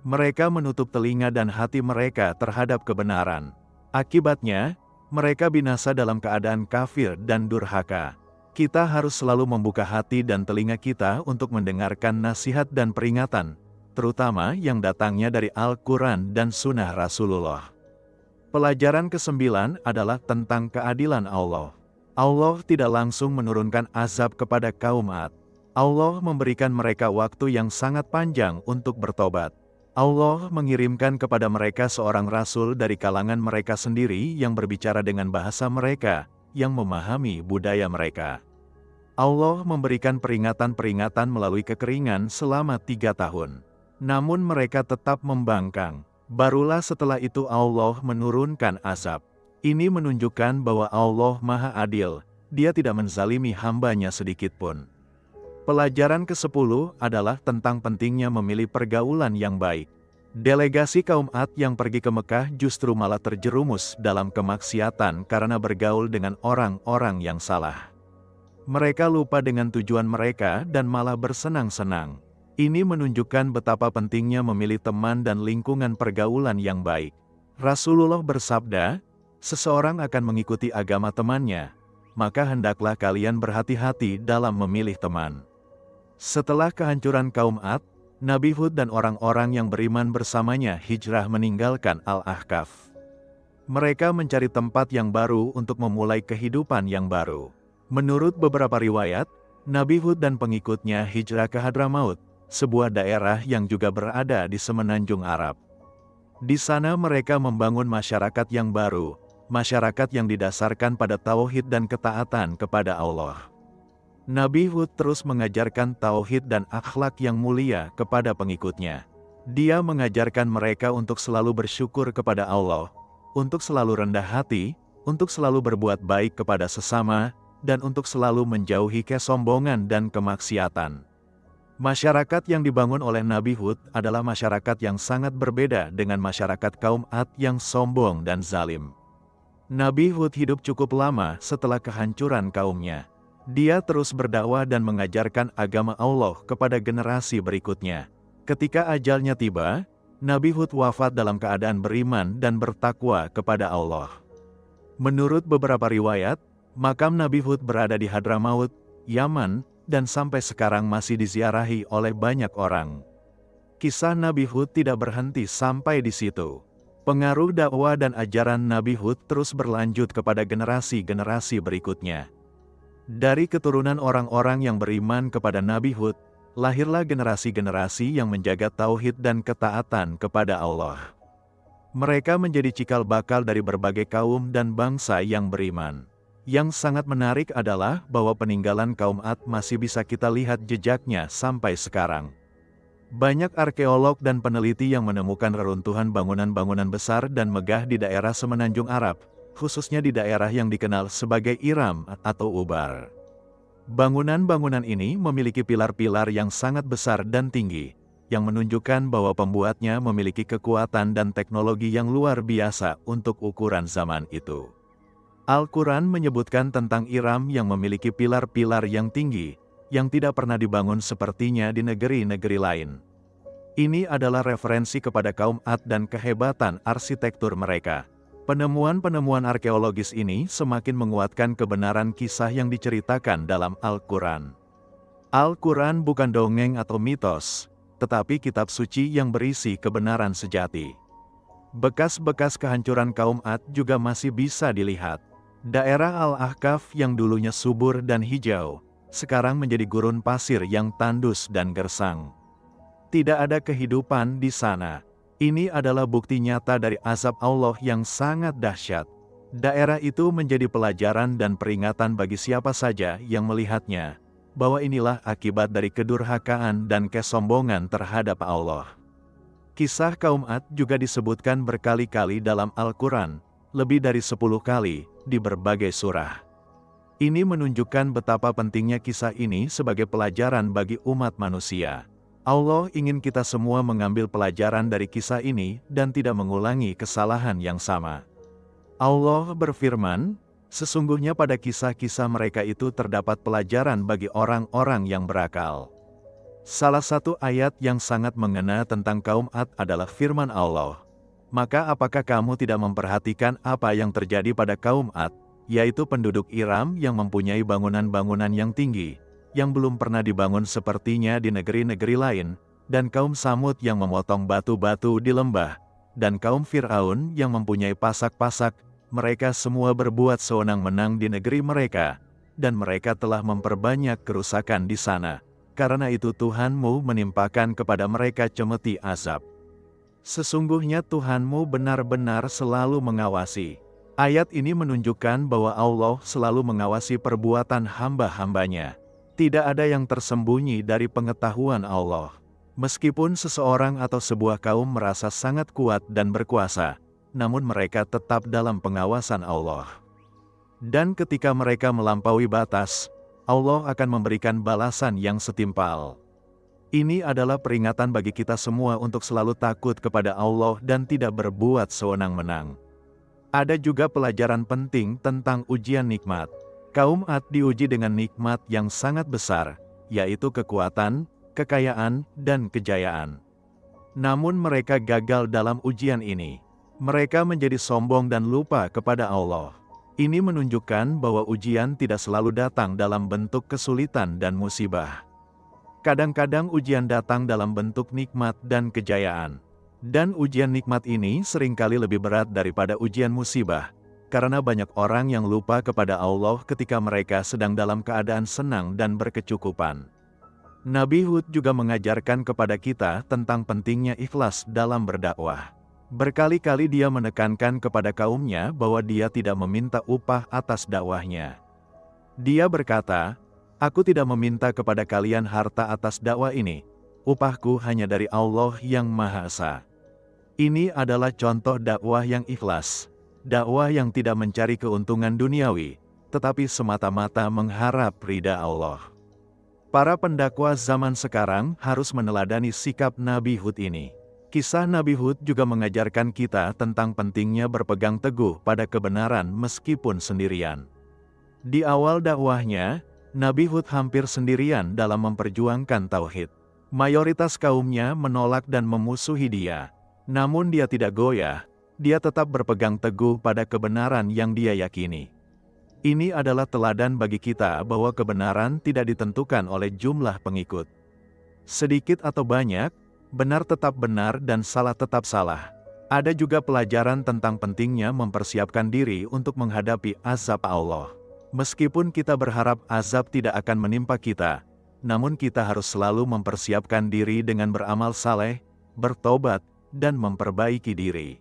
[SPEAKER 1] Mereka menutup telinga dan hati mereka terhadap kebenaran. Akibatnya, mereka binasa dalam keadaan kafir dan durhaka. Kita harus selalu membuka hati dan telinga kita untuk mendengarkan nasihat dan peringatan, terutama yang datangnya dari Al-Quran dan Sunnah Rasulullah. Pelajaran ke-9 adalah tentang keadilan Allah. Allah tidak langsung menurunkan azab kepada kaum Ad. Allah memberikan mereka waktu yang sangat panjang untuk bertobat. Allah mengirimkan kepada mereka seorang rasul dari kalangan mereka sendiri yang berbicara dengan bahasa mereka, yang memahami budaya mereka. Allah memberikan peringatan-peringatan melalui kekeringan selama 3 tahun. Namun mereka tetap membangkang. Barulah setelah itu Allah menurunkan azab. Ini menunjukkan bahwa Allah Maha Adil, Dia tidak menzalimi hambanya sedikitpun. Pelajaran ke-10 adalah tentang pentingnya memilih pergaulan yang baik. Delegasi kaum Ad yang pergi ke Mekah justru malah terjerumus dalam kemaksiatan karena bergaul dengan orang-orang yang salah. Mereka lupa dengan tujuan mereka dan malah bersenang-senang. Ini menunjukkan betapa pentingnya memilih teman dan lingkungan pergaulan yang baik. Rasulullah bersabda, "Seseorang akan mengikuti agama temannya, maka hendaklah kalian berhati-hati dalam memilih teman." Setelah kehancuran kaum Ad, Nabi Hud dan orang-orang yang beriman bersamanya hijrah meninggalkan Al-Ahqaf. Mereka mencari tempat yang baru untuk memulai kehidupan yang baru. Menurut beberapa riwayat, Nabi Hud dan pengikutnya hijrah ke Hadramaut, sebuah daerah yang juga berada di semenanjung Arab. Di sana mereka membangun masyarakat yang baru, masyarakat yang didasarkan pada tauhid dan ketaatan kepada Allah. Nabi Hud terus mengajarkan tauhid dan akhlak yang mulia kepada pengikutnya. Dia mengajarkan mereka untuk selalu bersyukur kepada Allah, untuk selalu rendah hati, untuk selalu berbuat baik kepada sesama, dan untuk selalu menjauhi kesombongan dan kemaksiatan. Masyarakat yang dibangun oleh Nabi Hud adalah masyarakat yang sangat berbeda dengan masyarakat kaum Ad yang sombong dan zalim. Nabi Hud hidup cukup lama setelah kehancuran kaumnya. Dia terus berdakwah dan mengajarkan agama Allah kepada generasi berikutnya. Ketika ajalnya tiba, Nabi Hud wafat dalam keadaan beriman dan bertakwa kepada Allah. Menurut beberapa riwayat, makam Nabi Hud berada di Hadramaut, Yaman, dan sampai sekarang masih diziarahi oleh banyak orang. Kisah Nabi Hud tidak berhenti sampai di situ. Pengaruh dakwah dan ajaran Nabi Hud terus berlanjut kepada generasi-generasi berikutnya. Dari keturunan orang-orang yang beriman kepada Nabi Hud, lahirlah generasi-generasi yang menjaga tauhid dan ketaatan kepada Allah. Mereka menjadi cikal bakal dari berbagai kaum dan bangsa yang beriman. Yang sangat menarik adalah bahwa peninggalan kaum Ad masih bisa kita lihat jejaknya sampai sekarang. Banyak arkeolog dan peneliti yang menemukan reruntuhan bangunan-bangunan besar dan megah di daerah semenanjung Arab, khususnya di daerah yang dikenal sebagai Iram atau Ubar. Bangunan-bangunan ini memiliki pilar-pilar yang sangat besar dan tinggi, yang menunjukkan bahwa pembuatnya memiliki kekuatan dan teknologi yang luar biasa untuk ukuran zaman itu. Al-Quran menyebutkan tentang Iram yang memiliki pilar-pilar yang tinggi, yang tidak pernah dibangun sepertinya di negeri-negeri lain. Ini adalah referensi kepada kaum Ad dan kehebatan arsitektur mereka. Penemuan-penemuan arkeologis ini semakin menguatkan kebenaran kisah yang diceritakan dalam Al-Quran. Al-Quran bukan dongeng atau mitos, tetapi kitab suci yang berisi kebenaran sejati. Bekas-bekas kehancuran kaum Ad juga masih bisa dilihat. Daerah Al-Ahqaf yang dulunya subur dan hijau, sekarang menjadi gurun pasir yang tandus dan gersang. Tidak ada kehidupan di sana. Ini adalah bukti nyata dari azab Allah yang sangat dahsyat. Daerah itu menjadi pelajaran dan peringatan bagi siapa saja yang melihatnya, bahwa inilah akibat dari kedurhakaan dan kesombongan terhadap Allah. Kisah kaum Ad juga disebutkan berkali-kali dalam Al-Quran, lebih dari 10 kali, di berbagai surah. Ini menunjukkan betapa pentingnya kisah ini sebagai pelajaran bagi umat manusia. Allah ingin kita semua mengambil pelajaran dari kisah ini dan tidak mengulangi kesalahan yang sama. Allah berfirman, sesungguhnya pada kisah-kisah mereka itu terdapat pelajaran bagi orang-orang yang berakal. Salah satu ayat yang sangat mengena tentang kaum Ad adalah firman Allah. Maka apakah kamu tidak memperhatikan apa yang terjadi pada kaum Ad, yaitu penduduk Iram yang mempunyai bangunan-bangunan yang tinggi, yang belum pernah dibangun sepertinya di negeri-negeri lain, dan kaum Samud yang memotong batu-batu di lembah, dan kaum Fir'aun yang mempunyai pasak-pasak, mereka semua berbuat sewenang-wenang di negeri mereka, dan mereka telah memperbanyak kerusakan di sana. Karena itu Tuhanmu menimpakan kepada mereka cemeti azab. Sesungguhnya Tuhanmu benar-benar selalu mengawasi. Ayat ini menunjukkan bahwa Allah selalu mengawasi perbuatan hamba-hambanya. Tidak ada yang tersembunyi dari pengetahuan Allah. Meskipun seseorang atau sebuah kaum merasa sangat kuat dan berkuasa, namun mereka tetap dalam pengawasan Allah. Dan ketika mereka melampaui batas, Allah akan memberikan balasan yang setimpal. Ini adalah peringatan bagi kita semua untuk selalu takut kepada Allah dan tidak berbuat sewenang-wenang. Ada juga pelajaran penting tentang ujian nikmat. Kaum Ad diuji dengan nikmat yang sangat besar, yaitu kekuatan, kekayaan, dan kejayaan. Namun mereka gagal dalam ujian ini. Mereka menjadi sombong dan lupa kepada Allah. Ini menunjukkan bahwa ujian tidak selalu datang dalam bentuk kesulitan dan musibah. Kadang-kadang ujian datang dalam bentuk nikmat dan kejayaan. Dan ujian nikmat ini seringkali lebih berat daripada ujian musibah. Karena banyak orang yang lupa kepada Allah ketika mereka sedang dalam keadaan senang dan berkecukupan. Nabi Hud juga mengajarkan kepada kita tentang pentingnya ikhlas dalam berdakwah. Berkali-kali dia menekankan kepada kaumnya bahwa dia tidak meminta upah atas dakwahnya. Dia berkata, "Aku tidak meminta kepada kalian harta atas dakwah ini. Upahku hanya dari Allah yang Maha Esa." Ini adalah contoh dakwah yang ikhlas. Dakwah yang tidak mencari keuntungan duniawi, tetapi semata-mata mengharap ridha Allah. Para pendakwah zaman sekarang harus meneladani sikap Nabi Hud ini. Kisah Nabi Hud juga mengajarkan kita tentang pentingnya berpegang teguh pada kebenaran meskipun sendirian. Di awal dakwahnya, Nabi Hud hampir sendirian dalam memperjuangkan tauhid. Mayoritas kaumnya menolak dan memusuhi dia. Namun dia tidak goyah. Dia tetap berpegang teguh pada kebenaran yang dia yakini. Ini adalah teladan bagi kita bahwa kebenaran tidak ditentukan oleh jumlah pengikut. Sedikit atau banyak, benar tetap benar dan salah tetap salah. Ada juga pelajaran tentang pentingnya mempersiapkan diri untuk menghadapi azab Allah. Meskipun kita berharap azab tidak akan menimpa kita, namun kita harus selalu mempersiapkan diri dengan beramal saleh, bertobat, dan memperbaiki diri.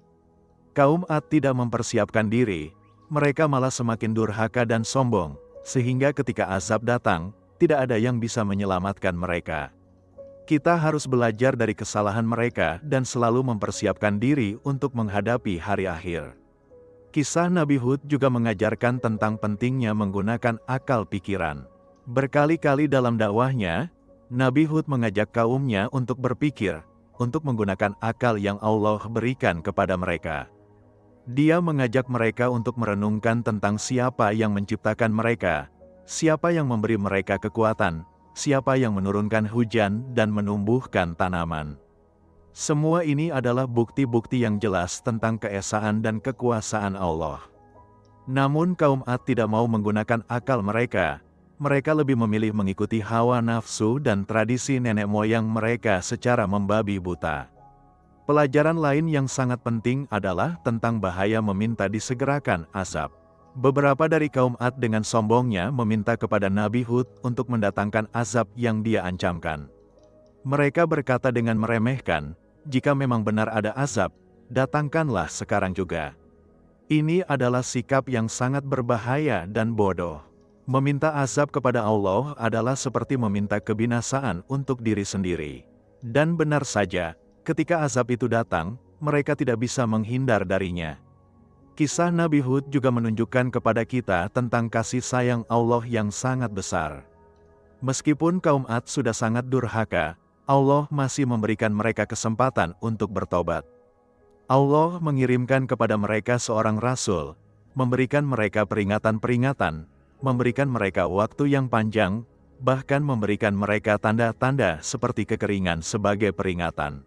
[SPEAKER 1] Kaum Ad tidak mempersiapkan diri, mereka malah semakin durhaka dan sombong, sehingga ketika azab datang, tidak ada yang bisa menyelamatkan mereka. Kita harus belajar dari kesalahan mereka dan selalu mempersiapkan diri untuk menghadapi hari akhir. Kisah Nabi Hud juga mengajarkan tentang pentingnya menggunakan akal pikiran. Berkali-kali dalam dakwahnya, Nabi Hud mengajak kaumnya untuk berpikir, untuk menggunakan akal yang Allah berikan kepada mereka. Dia mengajak mereka untuk merenungkan tentang siapa yang menciptakan mereka, siapa yang memberi mereka kekuatan, siapa yang menurunkan hujan dan menumbuhkan tanaman. Semua ini adalah bukti-bukti yang jelas tentang keesaan dan kekuasaan Allah. Namun kaum Ad tidak mau menggunakan akal mereka. Mereka lebih memilih mengikuti hawa nafsu dan tradisi nenek moyang mereka secara membabi buta. Pelajaran lain yang sangat penting adalah tentang bahaya meminta disegerakan azab. Beberapa dari kaum Ad dengan sombongnya meminta kepada Nabi Hud untuk mendatangkan azab yang dia ancamkan. Mereka berkata dengan meremehkan, jika memang benar ada azab, datangkanlah sekarang juga. Ini adalah sikap yang sangat berbahaya dan bodoh. Meminta azab kepada Allah adalah seperti meminta kebinasaan untuk diri sendiri. Dan benar saja, ketika azab itu datang, mereka tidak bisa menghindar darinya. Kisah Nabi Hud juga menunjukkan kepada kita tentang kasih sayang Allah yang sangat besar. Meskipun kaum Ad sudah sangat durhaka, Allah masih memberikan mereka kesempatan untuk bertobat. Allah mengirimkan kepada mereka seorang rasul, memberikan mereka peringatan-peringatan, memberikan mereka waktu yang panjang, bahkan memberikan mereka tanda-tanda seperti kekeringan sebagai peringatan.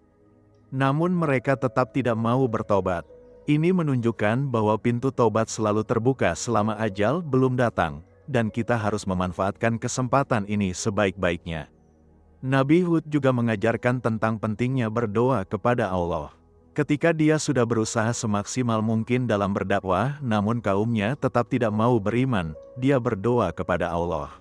[SPEAKER 1] Namun mereka tetap tidak mau bertobat. Ini menunjukkan bahwa pintu tobat selalu terbuka selama ajal belum datang, dan kita harus memanfaatkan kesempatan ini sebaik-baiknya. Nabi Hud juga mengajarkan tentang pentingnya berdoa kepada Allah. Ketika dia sudah berusaha semaksimal mungkin dalam berdakwah, namun kaumnya tetap tidak mau beriman, dia berdoa kepada Allah.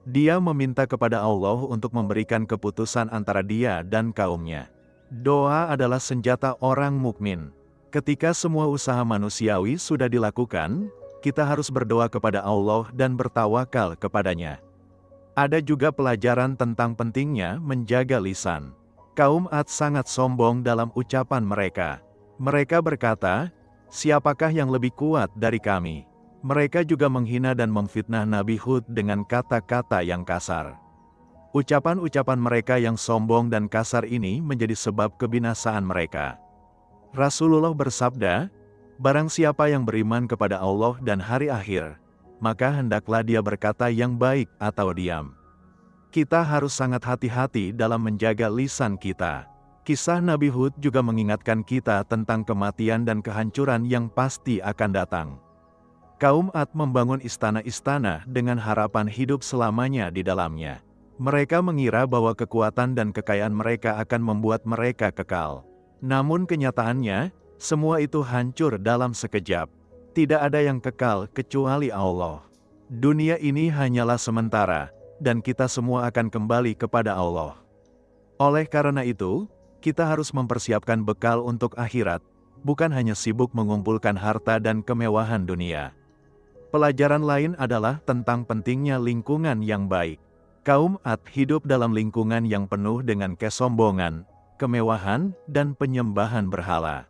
[SPEAKER 1] Dia meminta kepada Allah untuk memberikan keputusan antara dia dan kaumnya. Doa adalah senjata orang mukmin. Ketika semua usaha manusiawi sudah dilakukan, kita harus berdoa kepada Allah dan bertawakal kepadanya. Ada juga pelajaran tentang pentingnya menjaga lisan. Kaum Ad sangat sombong dalam ucapan mereka. Mereka berkata, "Siapakah yang lebih kuat dari kami?" Mereka juga menghina dan memfitnah Nabi Hud dengan kata-kata yang kasar. Ucapan-ucapan mereka yang sombong dan kasar ini menjadi sebab kebinasaan mereka. Rasulullah bersabda, "Barang siapa yang beriman kepada Allah dan hari akhir, maka hendaklah dia berkata yang baik atau diam." Kita harus sangat hati-hati dalam menjaga lisan kita. Kisah Nabi Hud juga mengingatkan kita tentang kematian dan kehancuran yang pasti akan datang. Kaum Ad membangun istana-istana dengan harapan hidup selamanya di dalamnya. Mereka mengira bahwa kekuatan dan kekayaan mereka akan membuat mereka kekal. Namun kenyataannya, semua itu hancur dalam sekejap. Tidak ada yang kekal kecuali Allah. Dunia ini hanyalah sementara, dan kita semua akan kembali kepada Allah. Oleh karena itu, kita harus mempersiapkan bekal untuk akhirat, bukan hanya sibuk mengumpulkan harta dan kemewahan dunia. Pelajaran lain adalah tentang pentingnya lingkungan yang baik. Kaum Ad hidup dalam lingkungan yang penuh dengan kesombongan, kemewahan, dan penyembahan berhala.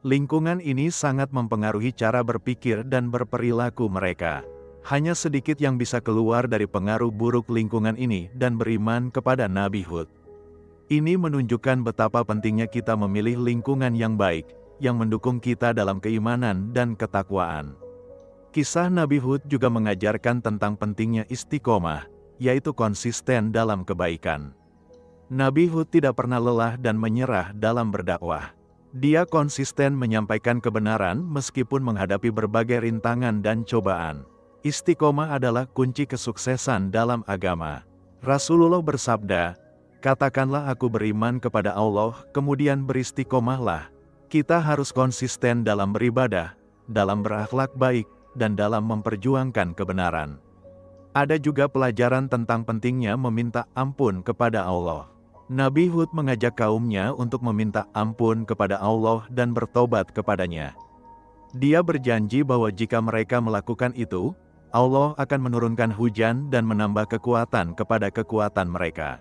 [SPEAKER 1] Lingkungan ini sangat mempengaruhi cara berpikir dan berperilaku mereka. Hanya sedikit yang bisa keluar dari pengaruh buruk lingkungan ini dan beriman kepada Nabi Hud. Ini menunjukkan betapa pentingnya kita memilih lingkungan yang baik, yang mendukung kita dalam keimanan dan ketakwaan. Kisah Nabi Hud juga mengajarkan tentang pentingnya istiqomah, yaitu konsisten dalam kebaikan. Nabi Hud tidak pernah lelah dan menyerah dalam berdakwah. Dia konsisten menyampaikan kebenaran meskipun menghadapi berbagai rintangan dan cobaan. Istiqomah adalah kunci kesuksesan dalam agama. Rasulullah bersabda, "Katakanlah aku beriman kepada Allah, kemudian beristiqomahlah." Kita harus konsisten dalam beribadah, dalam berakhlak baik, dan dalam memperjuangkan kebenaran. Ada juga pelajaran tentang pentingnya meminta ampun kepada Allah. Nabi Hud mengajak kaumnya untuk meminta ampun kepada Allah dan bertobat kepadanya. Dia berjanji bahwa jika mereka melakukan itu, Allah akan menurunkan hujan dan menambah kekuatan kepada kekuatan mereka.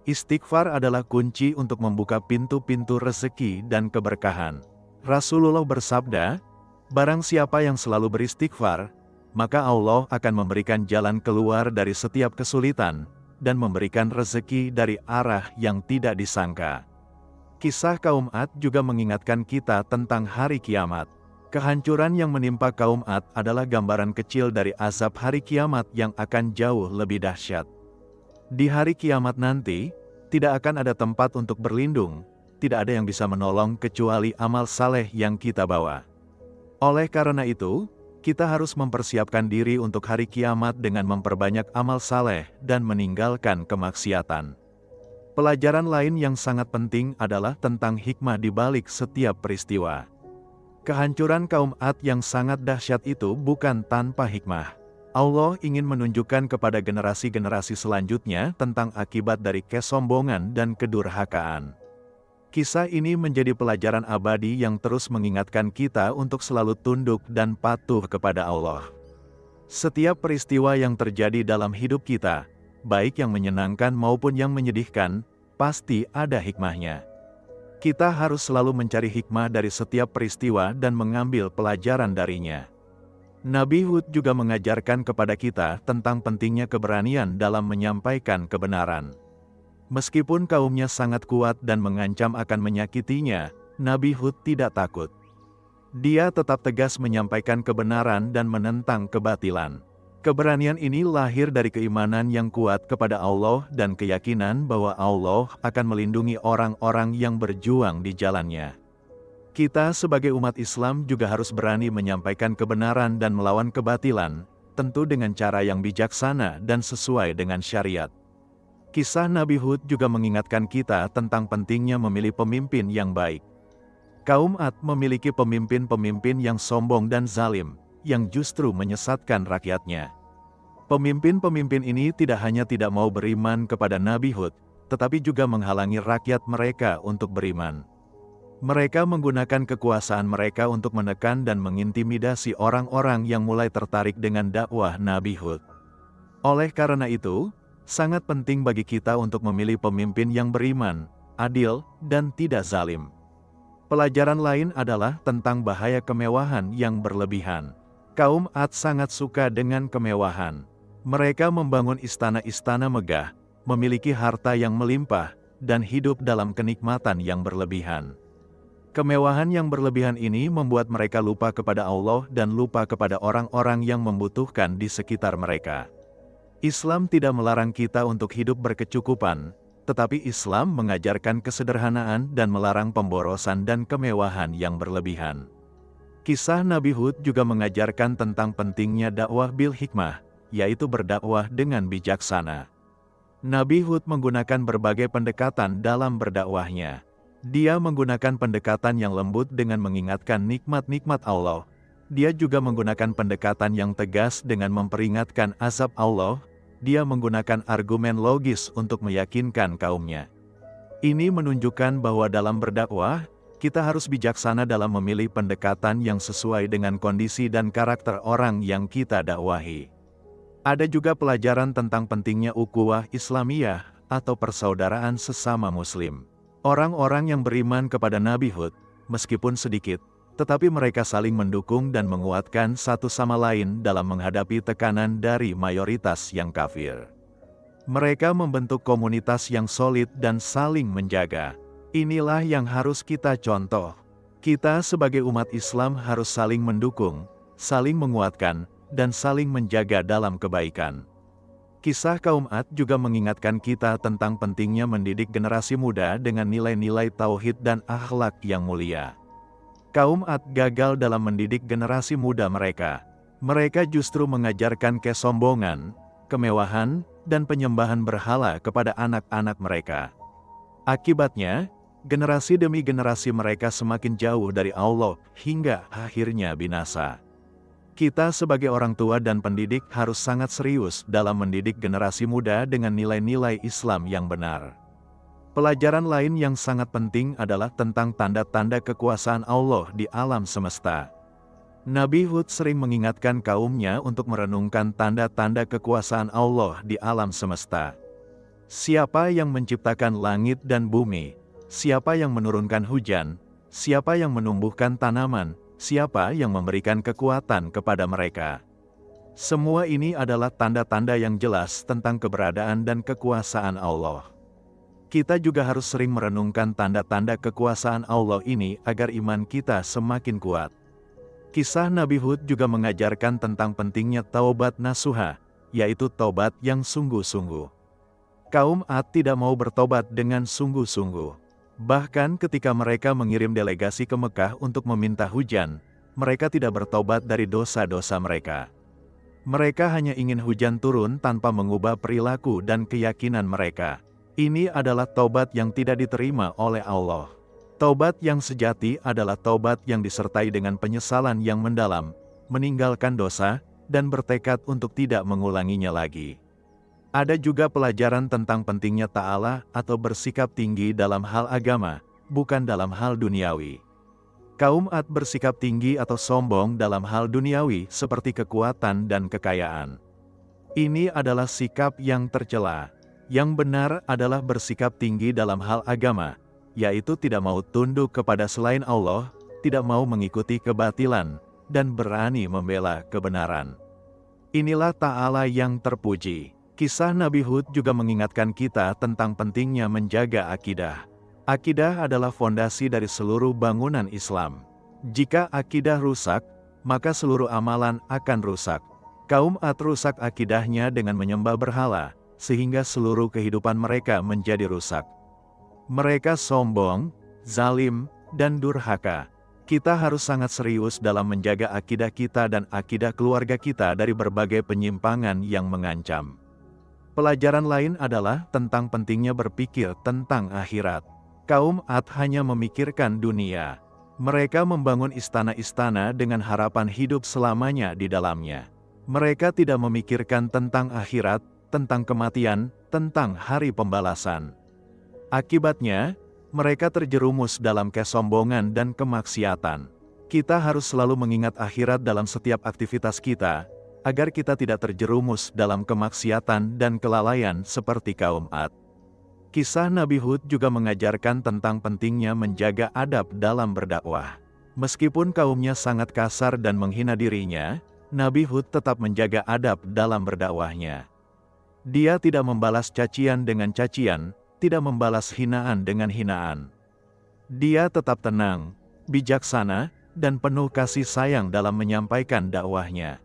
[SPEAKER 1] Istighfar adalah kunci untuk membuka pintu-pintu rezeki dan keberkahan. Rasulullah bersabda, "Barang siapa yang selalu beristighfar, maka Allah akan memberikan jalan keluar dari setiap kesulitan, dan memberikan rezeki dari arah yang tidak disangka." Kisah kaum Ad juga mengingatkan kita tentang hari kiamat. Kehancuran yang menimpa kaum Ad adalah gambaran kecil dari azab hari kiamat yang akan jauh lebih dahsyat. Di hari kiamat nanti, tidak akan ada tempat untuk berlindung, tidak ada yang bisa menolong kecuali amal saleh yang kita bawa. Oleh karena itu, kita harus mempersiapkan diri untuk hari kiamat dengan memperbanyak amal saleh dan meninggalkan kemaksiatan. Pelajaran lain yang sangat penting adalah tentang hikmah di balik setiap peristiwa. Kehancuran kaum Ad yang sangat dahsyat itu bukan tanpa hikmah. Allah ingin menunjukkan kepada generasi-generasi selanjutnya tentang akibat dari kesombongan dan kedurhakaan. Kisah ini menjadi pelajaran abadi yang terus mengingatkan kita untuk selalu tunduk dan patuh kepada Allah. Setiap peristiwa yang terjadi dalam hidup kita, baik yang menyenangkan maupun yang menyedihkan, pasti ada hikmahnya. Kita harus selalu mencari hikmah dari setiap peristiwa dan mengambil pelajaran darinya. Nabi Hud juga mengajarkan kepada kita tentang pentingnya keberanian dalam menyampaikan kebenaran. Meskipun kaumnya sangat kuat dan mengancam akan menyakitinya, Nabi Hud tidak takut. Dia tetap tegas menyampaikan kebenaran dan menentang kebatilan. Keberanian ini lahir dari keimanan yang kuat kepada Allah dan keyakinan bahwa Allah akan melindungi orang-orang yang berjuang di jalannya. Kita sebagai umat Islam juga harus berani menyampaikan kebenaran dan melawan kebatilan, tentu dengan cara yang bijaksana dan sesuai dengan syariat. Kisah Nabi Hud juga mengingatkan kita tentang pentingnya memilih pemimpin yang baik. Kaum Ad memiliki pemimpin-pemimpin yang sombong dan zalim, yang justru menyesatkan rakyatnya. Pemimpin-pemimpin ini tidak hanya tidak mau beriman kepada Nabi Hud, tetapi juga menghalangi rakyat mereka untuk beriman. Mereka menggunakan kekuasaan mereka untuk menekan dan mengintimidasi orang-orang yang mulai tertarik dengan dakwah Nabi Hud. Oleh karena itu, sangat penting bagi kita untuk memilih pemimpin yang beriman, adil, dan tidak zalim. Pelajaran lain adalah tentang bahaya kemewahan yang berlebihan. Kaum Ad sangat suka dengan kemewahan. Mereka membangun istana-istana megah, memiliki harta yang melimpah, dan hidup dalam kenikmatan yang berlebihan. Kemewahan yang berlebihan ini membuat mereka lupa kepada Allah dan lupa kepada orang-orang yang membutuhkan di sekitar mereka. Islam tidak melarang kita untuk hidup berkecukupan, tetapi Islam mengajarkan kesederhanaan dan melarang pemborosan dan kemewahan yang berlebihan. Kisah Nabi Hud juga mengajarkan tentang pentingnya dakwah bil hikmah, yaitu berdakwah dengan bijaksana. Nabi Hud menggunakan berbagai pendekatan dalam berdakwahnya. Dia menggunakan pendekatan yang lembut dengan mengingatkan nikmat-nikmat Allah. Dia juga menggunakan pendekatan yang tegas dengan memperingatkan azab Allah. Dia menggunakan argumen logis untuk meyakinkan kaumnya. Ini menunjukkan bahwa dalam berdakwah, kita harus bijaksana dalam memilih pendekatan yang sesuai dengan kondisi dan karakter orang yang kita dakwahi. Ada juga pelajaran tentang pentingnya ukhuwah Islamiyah atau persaudaraan sesama Muslim. Orang-orang yang beriman kepada Nabi Hud, meskipun sedikit, tetapi mereka saling mendukung dan menguatkan satu sama lain dalam menghadapi tekanan dari mayoritas yang kafir. Mereka membentuk komunitas yang solid dan saling menjaga. Inilah yang harus kita contoh. Kita sebagai umat Islam harus saling mendukung, saling menguatkan, dan saling menjaga dalam kebaikan. Kisah kaum Ad juga mengingatkan kita tentang pentingnya mendidik generasi muda dengan nilai-nilai tauhid dan akhlak yang mulia. Kaum Ad gagal dalam mendidik generasi muda mereka. Mereka justru mengajarkan kesombongan, kemewahan, dan penyembahan berhala kepada anak-anak mereka. Akibatnya, generasi demi generasi mereka semakin jauh dari Allah hingga akhirnya binasa. Kita sebagai orang tua dan pendidik harus sangat serius dalam mendidik generasi muda dengan nilai-nilai Islam yang benar. Pelajaran lain yang sangat penting adalah tentang tanda-tanda kekuasaan Allah di alam semesta. Nabi Hud sering mengingatkan kaumnya untuk merenungkan tanda-tanda kekuasaan Allah di alam semesta. Siapa yang menciptakan langit dan bumi? Siapa yang menurunkan hujan? Siapa yang menumbuhkan tanaman? Siapa yang memberikan kekuatan kepada mereka? Semua ini adalah tanda-tanda yang jelas tentang keberadaan dan kekuasaan Allah. Kita juga harus sering merenungkan tanda-tanda kekuasaan Allah ini agar iman kita semakin kuat. Kisah Nabi Hud juga mengajarkan tentang pentingnya taubat nasuha, yaitu taubat yang sungguh-sungguh. Kaum Ad tidak mau bertobat dengan sungguh-sungguh. Bahkan ketika mereka mengirim delegasi ke Mekah untuk meminta hujan, mereka tidak bertobat dari dosa-dosa mereka. Mereka hanya ingin hujan turun tanpa mengubah perilaku dan keyakinan mereka. Ini adalah taubat yang tidak diterima oleh Allah. Taubat yang sejati adalah taubat yang disertai dengan penyesalan yang mendalam, meninggalkan dosa, dan bertekad untuk tidak mengulanginya lagi. Ada juga pelajaran tentang pentingnya ta'ala atau bersikap tinggi dalam hal agama, bukan dalam hal duniawi. Kaum Ad bersikap tinggi atau sombong dalam hal duniawi seperti kekuatan dan kekayaan. Ini adalah sikap yang tercela. Yang benar adalah bersikap tinggi dalam hal agama, yaitu tidak mau tunduk kepada selain Allah, tidak mau mengikuti kebatilan, dan berani membela kebenaran. Inilah Ta'ala yang terpuji. Kisah Nabi Hud juga mengingatkan kita tentang pentingnya menjaga akidah. Akidah adalah fondasi dari seluruh bangunan Islam. Jika akidah rusak, maka seluruh amalan akan rusak. Kaum Ad rusak akidahnya dengan menyembah berhala, sehingga seluruh kehidupan mereka menjadi rusak. Mereka sombong, zalim, dan durhaka. Kita harus sangat serius dalam menjaga akidah kita dan akidah keluarga kita dari berbagai penyimpangan yang mengancam. Pelajaran lain adalah tentang pentingnya berpikir tentang akhirat. Kaum Ad hanya memikirkan dunia. Mereka membangun istana-istana dengan harapan hidup selamanya di dalamnya. Mereka tidak memikirkan tentang akhirat, tentang kematian, tentang hari pembalasan. Akibatnya, mereka terjerumus dalam kesombongan dan kemaksiatan. Kita harus selalu mengingat akhirat dalam setiap aktivitas kita, agar kita tidak terjerumus dalam kemaksiatan dan kelalaian seperti kaum Ad. Kisah Nabi Hud juga mengajarkan tentang pentingnya menjaga adab dalam berdakwah. Meskipun kaumnya sangat kasar dan menghina dirinya, Nabi Hud tetap menjaga adab dalam berdakwahnya. Dia tidak membalas cacian dengan cacian, tidak membalas hinaan dengan hinaan. Dia tetap tenang, bijaksana, dan penuh kasih sayang dalam menyampaikan dakwahnya.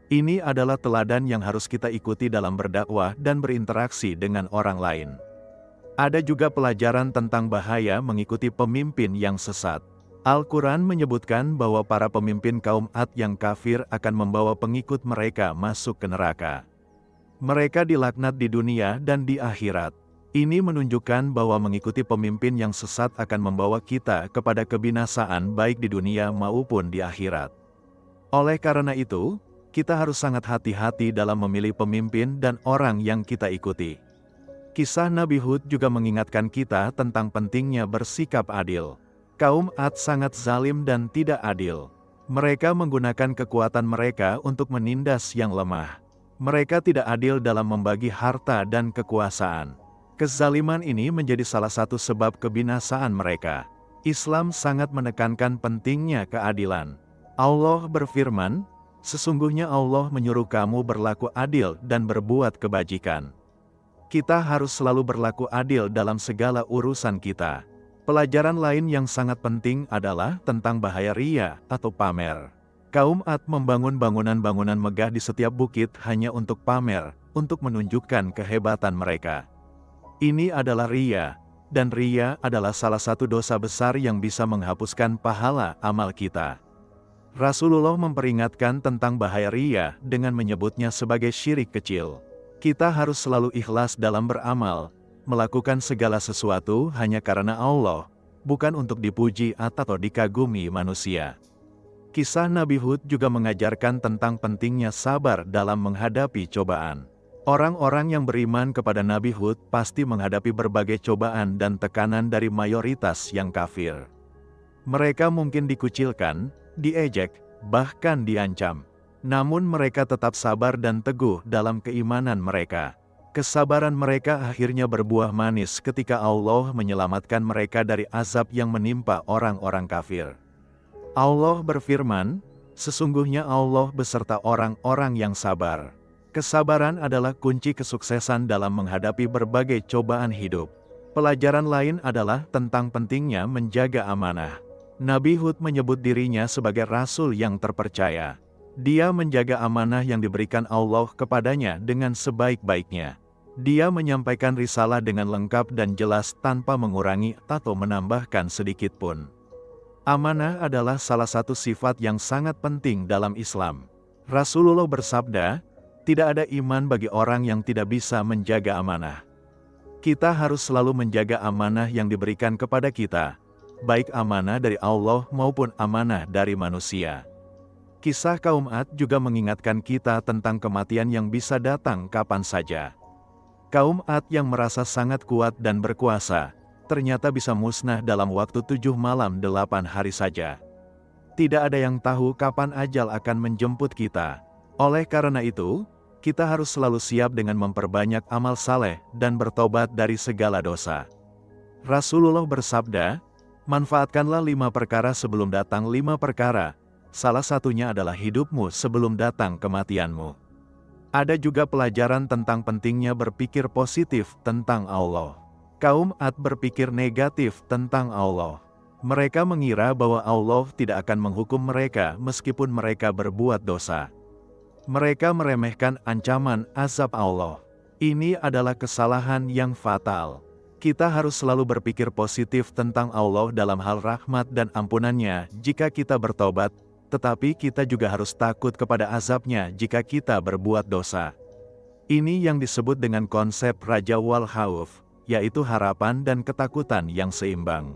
[SPEAKER 1] Ini adalah teladan yang harus kita ikuti dalam berdakwah dan berinteraksi dengan orang lain. Ada juga pelajaran tentang bahaya mengikuti pemimpin yang sesat. Al-Quran menyebutkan bahwa para pemimpin kaum Ad yang kafir akan membawa pengikut mereka masuk ke neraka. Mereka dilaknat di dunia dan di akhirat. Ini menunjukkan bahwa mengikuti pemimpin yang sesat akan membawa kita kepada kebinasaan baik di dunia maupun di akhirat. Oleh karena itu, kita harus sangat hati-hati dalam memilih pemimpin dan orang yang kita ikuti. Kisah Nabi Hud juga mengingatkan kita tentang pentingnya bersikap adil. Kaum Ad sangat zalim dan tidak adil. Mereka menggunakan kekuatan mereka untuk menindas yang lemah. Mereka tidak adil dalam membagi harta dan kekuasaan. Kezaliman ini menjadi salah satu sebab kebinasaan mereka. Islam sangat menekankan pentingnya keadilan. Allah berfirman, "Sesungguhnya Allah menyuruh kamu berlaku adil dan berbuat kebajikan." Kita harus selalu berlaku adil dalam segala urusan kita. Pelajaran lain yang sangat penting adalah tentang bahaya riya atau pamer. Kaum Ad membangun bangunan-bangunan megah di setiap bukit hanya untuk pamer, untuk menunjukkan kehebatan mereka. Ini adalah riya, dan riya adalah salah satu dosa besar yang bisa menghapuskan pahala amal kita. Rasulullah memperingatkan tentang bahaya riya dengan menyebutnya sebagai syirik kecil. Kita harus selalu ikhlas dalam beramal, melakukan segala sesuatu hanya karena Allah, bukan untuk dipuji atau dikagumi manusia. Kisah Nabi Hud juga mengajarkan tentang pentingnya sabar dalam menghadapi cobaan. Orang-orang yang beriman kepada Nabi Hud pasti menghadapi berbagai cobaan dan tekanan dari mayoritas yang kafir. Mereka mungkin dikucilkan, diejek, bahkan diancam. Namun mereka tetap sabar dan teguh dalam keimanan mereka. Kesabaran mereka akhirnya berbuah manis ketika Allah menyelamatkan mereka dari azab yang menimpa orang-orang kafir. Allah berfirman, "Sesungguhnya Allah beserta orang-orang yang sabar." Kesabaran adalah kunci kesuksesan dalam menghadapi berbagai cobaan hidup. Pelajaran lain adalah tentang pentingnya menjaga amanah. Nabi Hud menyebut dirinya sebagai rasul yang terpercaya. Dia menjaga amanah yang diberikan Allah kepadanya dengan sebaik-baiknya. Dia menyampaikan risalah dengan lengkap dan jelas tanpa mengurangi atau menambahkan sedikit pun. Amanah adalah salah satu sifat yang sangat penting dalam Islam. Rasulullah bersabda, "Tidak ada iman bagi orang yang tidak bisa menjaga amanah." Kita harus selalu menjaga amanah yang diberikan kepada kita, baik amanah dari Allah maupun amanah dari manusia. Kisah kaum Ad juga mengingatkan kita tentang kematian yang bisa datang kapan saja. Kaum Ad yang merasa sangat kuat dan berkuasa, ternyata bisa musnah dalam waktu 7 malam 8 hari saja. Tidak ada yang tahu kapan ajal akan menjemput kita. Oleh karena itu, kita harus selalu siap dengan memperbanyak amal saleh dan bertobat dari segala dosa. Rasulullah bersabda, manfaatkanlah 5 perkara sebelum datang 5 perkara. Salah satunya adalah hidupmu sebelum datang kematianmu. Ada juga pelajaran tentang pentingnya berpikir positif tentang Allah. Kaum Ad berpikir negatif tentang Allah. Mereka mengira bahwa Allah tidak akan menghukum mereka meskipun mereka berbuat dosa. Mereka meremehkan ancaman azab Allah. Ini adalah kesalahan yang fatal. Kita harus selalu berpikir positif tentang Allah dalam hal rahmat dan ampunannya jika kita bertobat, tetapi kita juga harus takut kepada azabnya jika kita berbuat dosa. Ini yang disebut dengan konsep Raja wal Khauf, yaitu harapan dan ketakutan yang seimbang.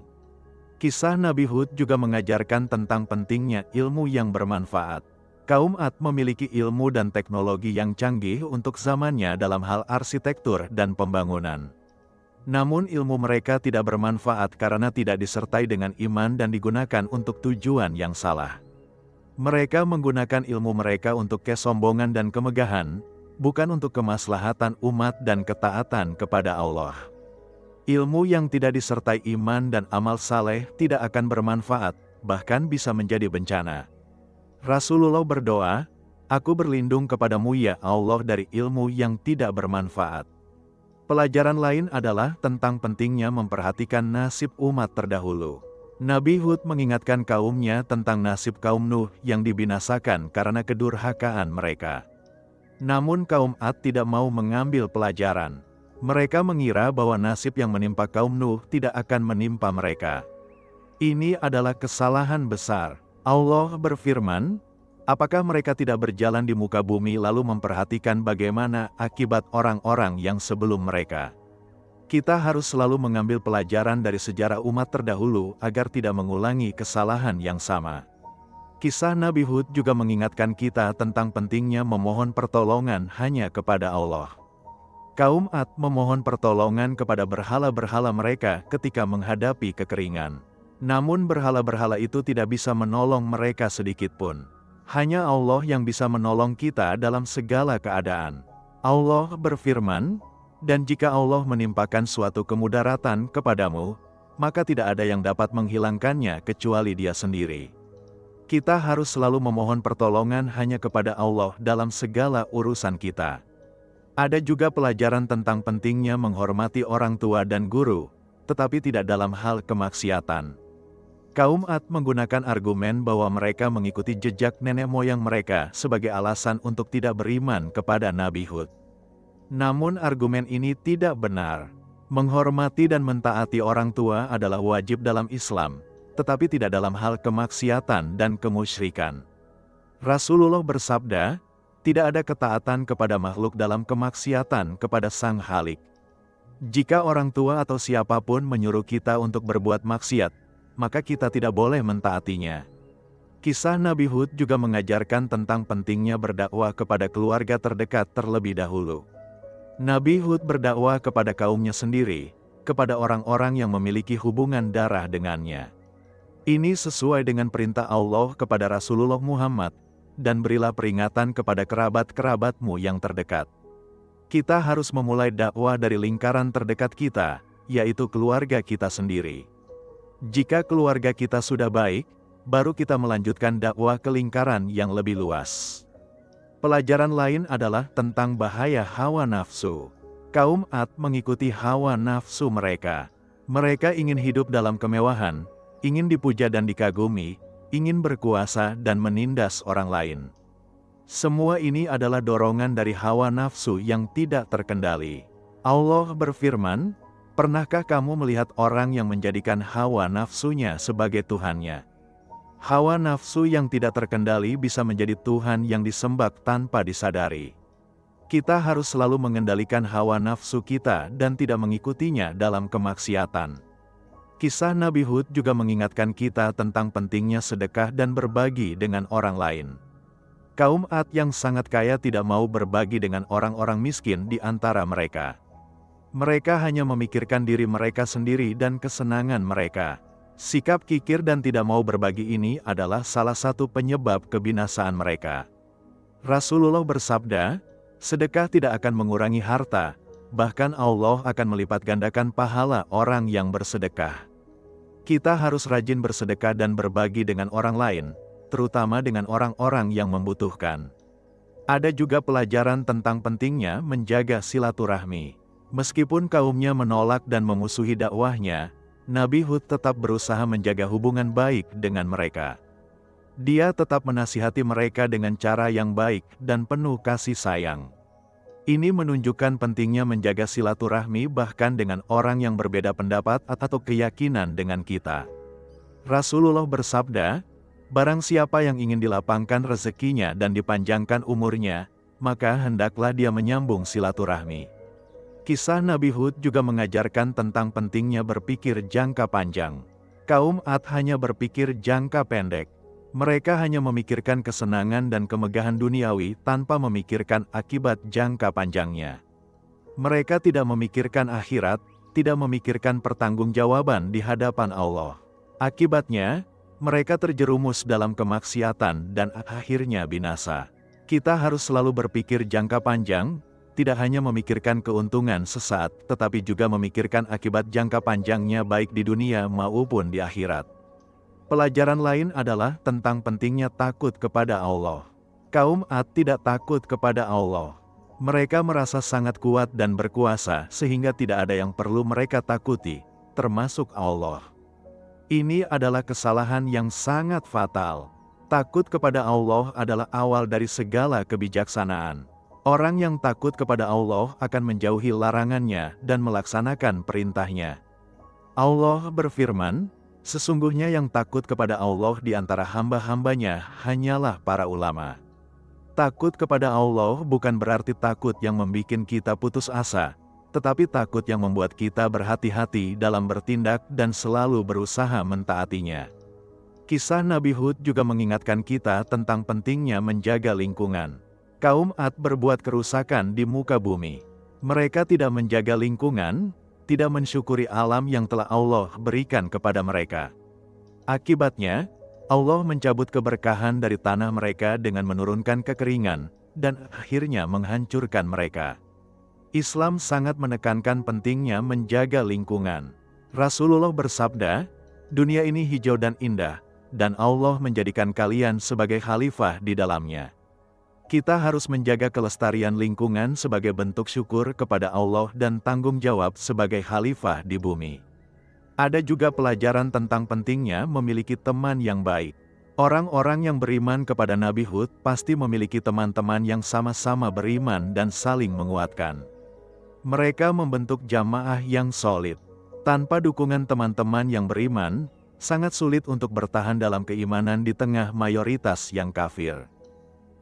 [SPEAKER 1] Kisah Nabi Hud juga mengajarkan tentang pentingnya ilmu yang bermanfaat. Kaum Ad memiliki ilmu dan teknologi yang canggih untuk zamannya dalam hal arsitektur dan pembangunan. Namun ilmu mereka tidak bermanfaat karena tidak disertai dengan iman dan digunakan untuk tujuan yang salah. Mereka menggunakan ilmu mereka untuk kesombongan dan kemegahan, bukan untuk kemaslahatan umat dan ketaatan kepada Allah. Ilmu yang tidak disertai iman dan amal saleh tidak akan bermanfaat, bahkan bisa menjadi bencana. Rasulullah berdoa, "Aku berlindung kepadamu ya Allah dari ilmu yang tidak bermanfaat." Pelajaran lain adalah tentang pentingnya memperhatikan nasib umat terdahulu. Nabi Hud mengingatkan kaumnya tentang nasib kaum Nuh yang dibinasakan karena kedurhakaan mereka. Namun kaum Ad tidak mau mengambil pelajaran. Mereka mengira bahwa nasib yang menimpa kaum Nuh tidak akan menimpa mereka. Ini adalah kesalahan besar. Allah berfirman, apakah mereka tidak berjalan di muka bumi lalu memperhatikan bagaimana akibat orang-orang yang sebelum mereka? Kita harus selalu mengambil pelajaran dari sejarah umat terdahulu agar tidak mengulangi kesalahan yang sama. Kisah Nabi Hud juga mengingatkan kita tentang pentingnya memohon pertolongan hanya kepada Allah. Kaum Ad memohon pertolongan kepada berhala-berhala mereka ketika menghadapi kekeringan. Namun berhala-berhala itu tidak bisa menolong mereka sedikit pun. Hanya Allah yang bisa menolong kita dalam segala keadaan. Allah berfirman, "Dan jika Allah menimpakan suatu kemudaratan kepadamu, maka tidak ada yang dapat menghilangkannya kecuali Dia sendiri." Kita harus selalu memohon pertolongan hanya kepada Allah dalam segala urusan kita. Ada juga pelajaran tentang pentingnya menghormati orang tua dan guru, tetapi tidak dalam hal kemaksiatan. Kaum Ad menggunakan argumen bahwa mereka mengikuti jejak nenek moyang mereka sebagai alasan untuk tidak beriman kepada Nabi Hud. Namun argumen ini tidak benar. Menghormati dan mentaati orang tua adalah wajib dalam Islam, tetapi tidak dalam hal kemaksiatan dan kemusyrikan. Rasulullah bersabda, tidak ada ketaatan kepada makhluk dalam kemaksiatan kepada Sang Khalik. Jika orang tua atau siapapun menyuruh kita untuk berbuat maksiat, maka kita tidak boleh mentaatinya. Kisah Nabi Hud juga mengajarkan tentang pentingnya berdakwah kepada keluarga terdekat terlebih dahulu. Nabi Hud berdakwah kepada kaumnya sendiri, kepada orang-orang yang memiliki hubungan darah dengannya. Ini sesuai dengan perintah Allah kepada Rasulullah Muhammad, dan berilah peringatan kepada kerabat-kerabatmu yang terdekat. Kita harus memulai dakwah dari lingkaran terdekat kita, yaitu keluarga kita sendiri. Jika keluarga kita sudah baik, baru kita melanjutkan dakwah ke lingkaran yang lebih luas. Pelajaran lain adalah tentang bahaya hawa nafsu. Kaum Ad mengikuti hawa nafsu mereka. Mereka ingin hidup dalam kemewahan, ingin dipuja dan dikagumi, ingin berkuasa dan menindas orang lain. Semua ini adalah dorongan dari hawa nafsu yang tidak terkendali. Allah berfirman, pernahkah kamu melihat orang yang menjadikan hawa nafsunya sebagai Tuhannya? Hawa nafsu yang tidak terkendali bisa menjadi Tuhan yang disembah tanpa disadari. Kita harus selalu mengendalikan hawa nafsu kita dan tidak mengikutinya dalam kemaksiatan. Kisah Nabi Hud juga mengingatkan kita tentang pentingnya sedekah dan berbagi dengan orang lain. Kaum Ad yang sangat kaya tidak mau berbagi dengan orang-orang miskin di antara mereka. Mereka hanya memikirkan diri mereka sendiri dan kesenangan mereka. Sikap kikir dan tidak mau berbagi ini adalah salah satu penyebab kebinasaan mereka. Rasulullah bersabda, sedekah tidak akan mengurangi harta, bahkan Allah akan melipat gandakan pahala orang yang bersedekah. Kita harus rajin bersedekah dan berbagi dengan orang lain, terutama dengan orang-orang yang membutuhkan. Ada juga pelajaran tentang pentingnya menjaga silaturahmi. Meskipun kaumnya menolak dan memusuhi dakwahnya, Nabi Hud tetap berusaha menjaga hubungan baik dengan mereka. Dia tetap menasihati mereka dengan cara yang baik dan penuh kasih sayang. Ini menunjukkan pentingnya menjaga silaturahmi bahkan dengan orang yang berbeda pendapat atau keyakinan dengan kita. Rasulullah bersabda, barang siapa yang ingin dilapangkan rezekinya dan dipanjangkan umurnya, maka hendaklah dia menyambung silaturahmi. Kisah Nabi Hud juga mengajarkan tentang pentingnya berpikir jangka panjang. Kaum Ad hanya berpikir jangka pendek. Mereka hanya memikirkan kesenangan dan kemegahan duniawi tanpa memikirkan akibat jangka panjangnya. Mereka tidak memikirkan akhirat, tidak memikirkan pertanggungjawaban di hadapan Allah. Akibatnya, mereka terjerumus dalam kemaksiatan dan akhirnya binasa. Kita harus selalu berpikir jangka panjang, tidak hanya memikirkan keuntungan sesaat, tetapi juga memikirkan akibat jangka panjangnya baik di dunia maupun di akhirat. Pelajaran lain adalah tentang pentingnya takut kepada Allah. Kaum Ad tidak takut kepada Allah. Mereka merasa sangat kuat dan berkuasa sehingga tidak ada yang perlu mereka takuti, termasuk Allah. Ini adalah kesalahan yang sangat fatal. Takut kepada Allah adalah awal dari segala kebijaksanaan. Orang yang takut kepada Allah akan menjauhi larangannya dan melaksanakan perintahnya. Allah berfirman, sesungguhnya yang takut kepada Allah di antara hamba-hambanya hanyalah para ulama. Takut kepada Allah bukan berarti takut yang membuat kita putus asa, tetapi takut yang membuat kita berhati-hati dalam bertindak dan selalu berusaha mentaatinya. Kisah Nabi Hud juga mengingatkan kita tentang pentingnya menjaga lingkungan. Kaum Ad berbuat kerusakan di muka bumi. Mereka tidak menjaga lingkungan, tidak mensyukuri alam yang telah Allah berikan kepada mereka. Akibatnya, Allah mencabut keberkahan dari tanah mereka dengan menurunkan kekeringan, dan akhirnya menghancurkan mereka. Islam sangat menekankan pentingnya menjaga lingkungan. Rasulullah bersabda, dunia ini hijau dan indah, dan Allah menjadikan kalian sebagai khalifah di dalamnya. Kita harus menjaga kelestarian lingkungan sebagai bentuk syukur kepada Allah dan tanggung jawab sebagai khalifah di bumi. Ada juga pelajaran tentang pentingnya memiliki teman yang baik. Orang-orang yang beriman kepada Nabi Hud pasti memiliki teman-teman yang sama-sama beriman dan saling menguatkan. Mereka membentuk jamaah yang solid. Tanpa dukungan teman-teman yang beriman, sangat sulit untuk bertahan dalam keimanan di tengah mayoritas yang kafir.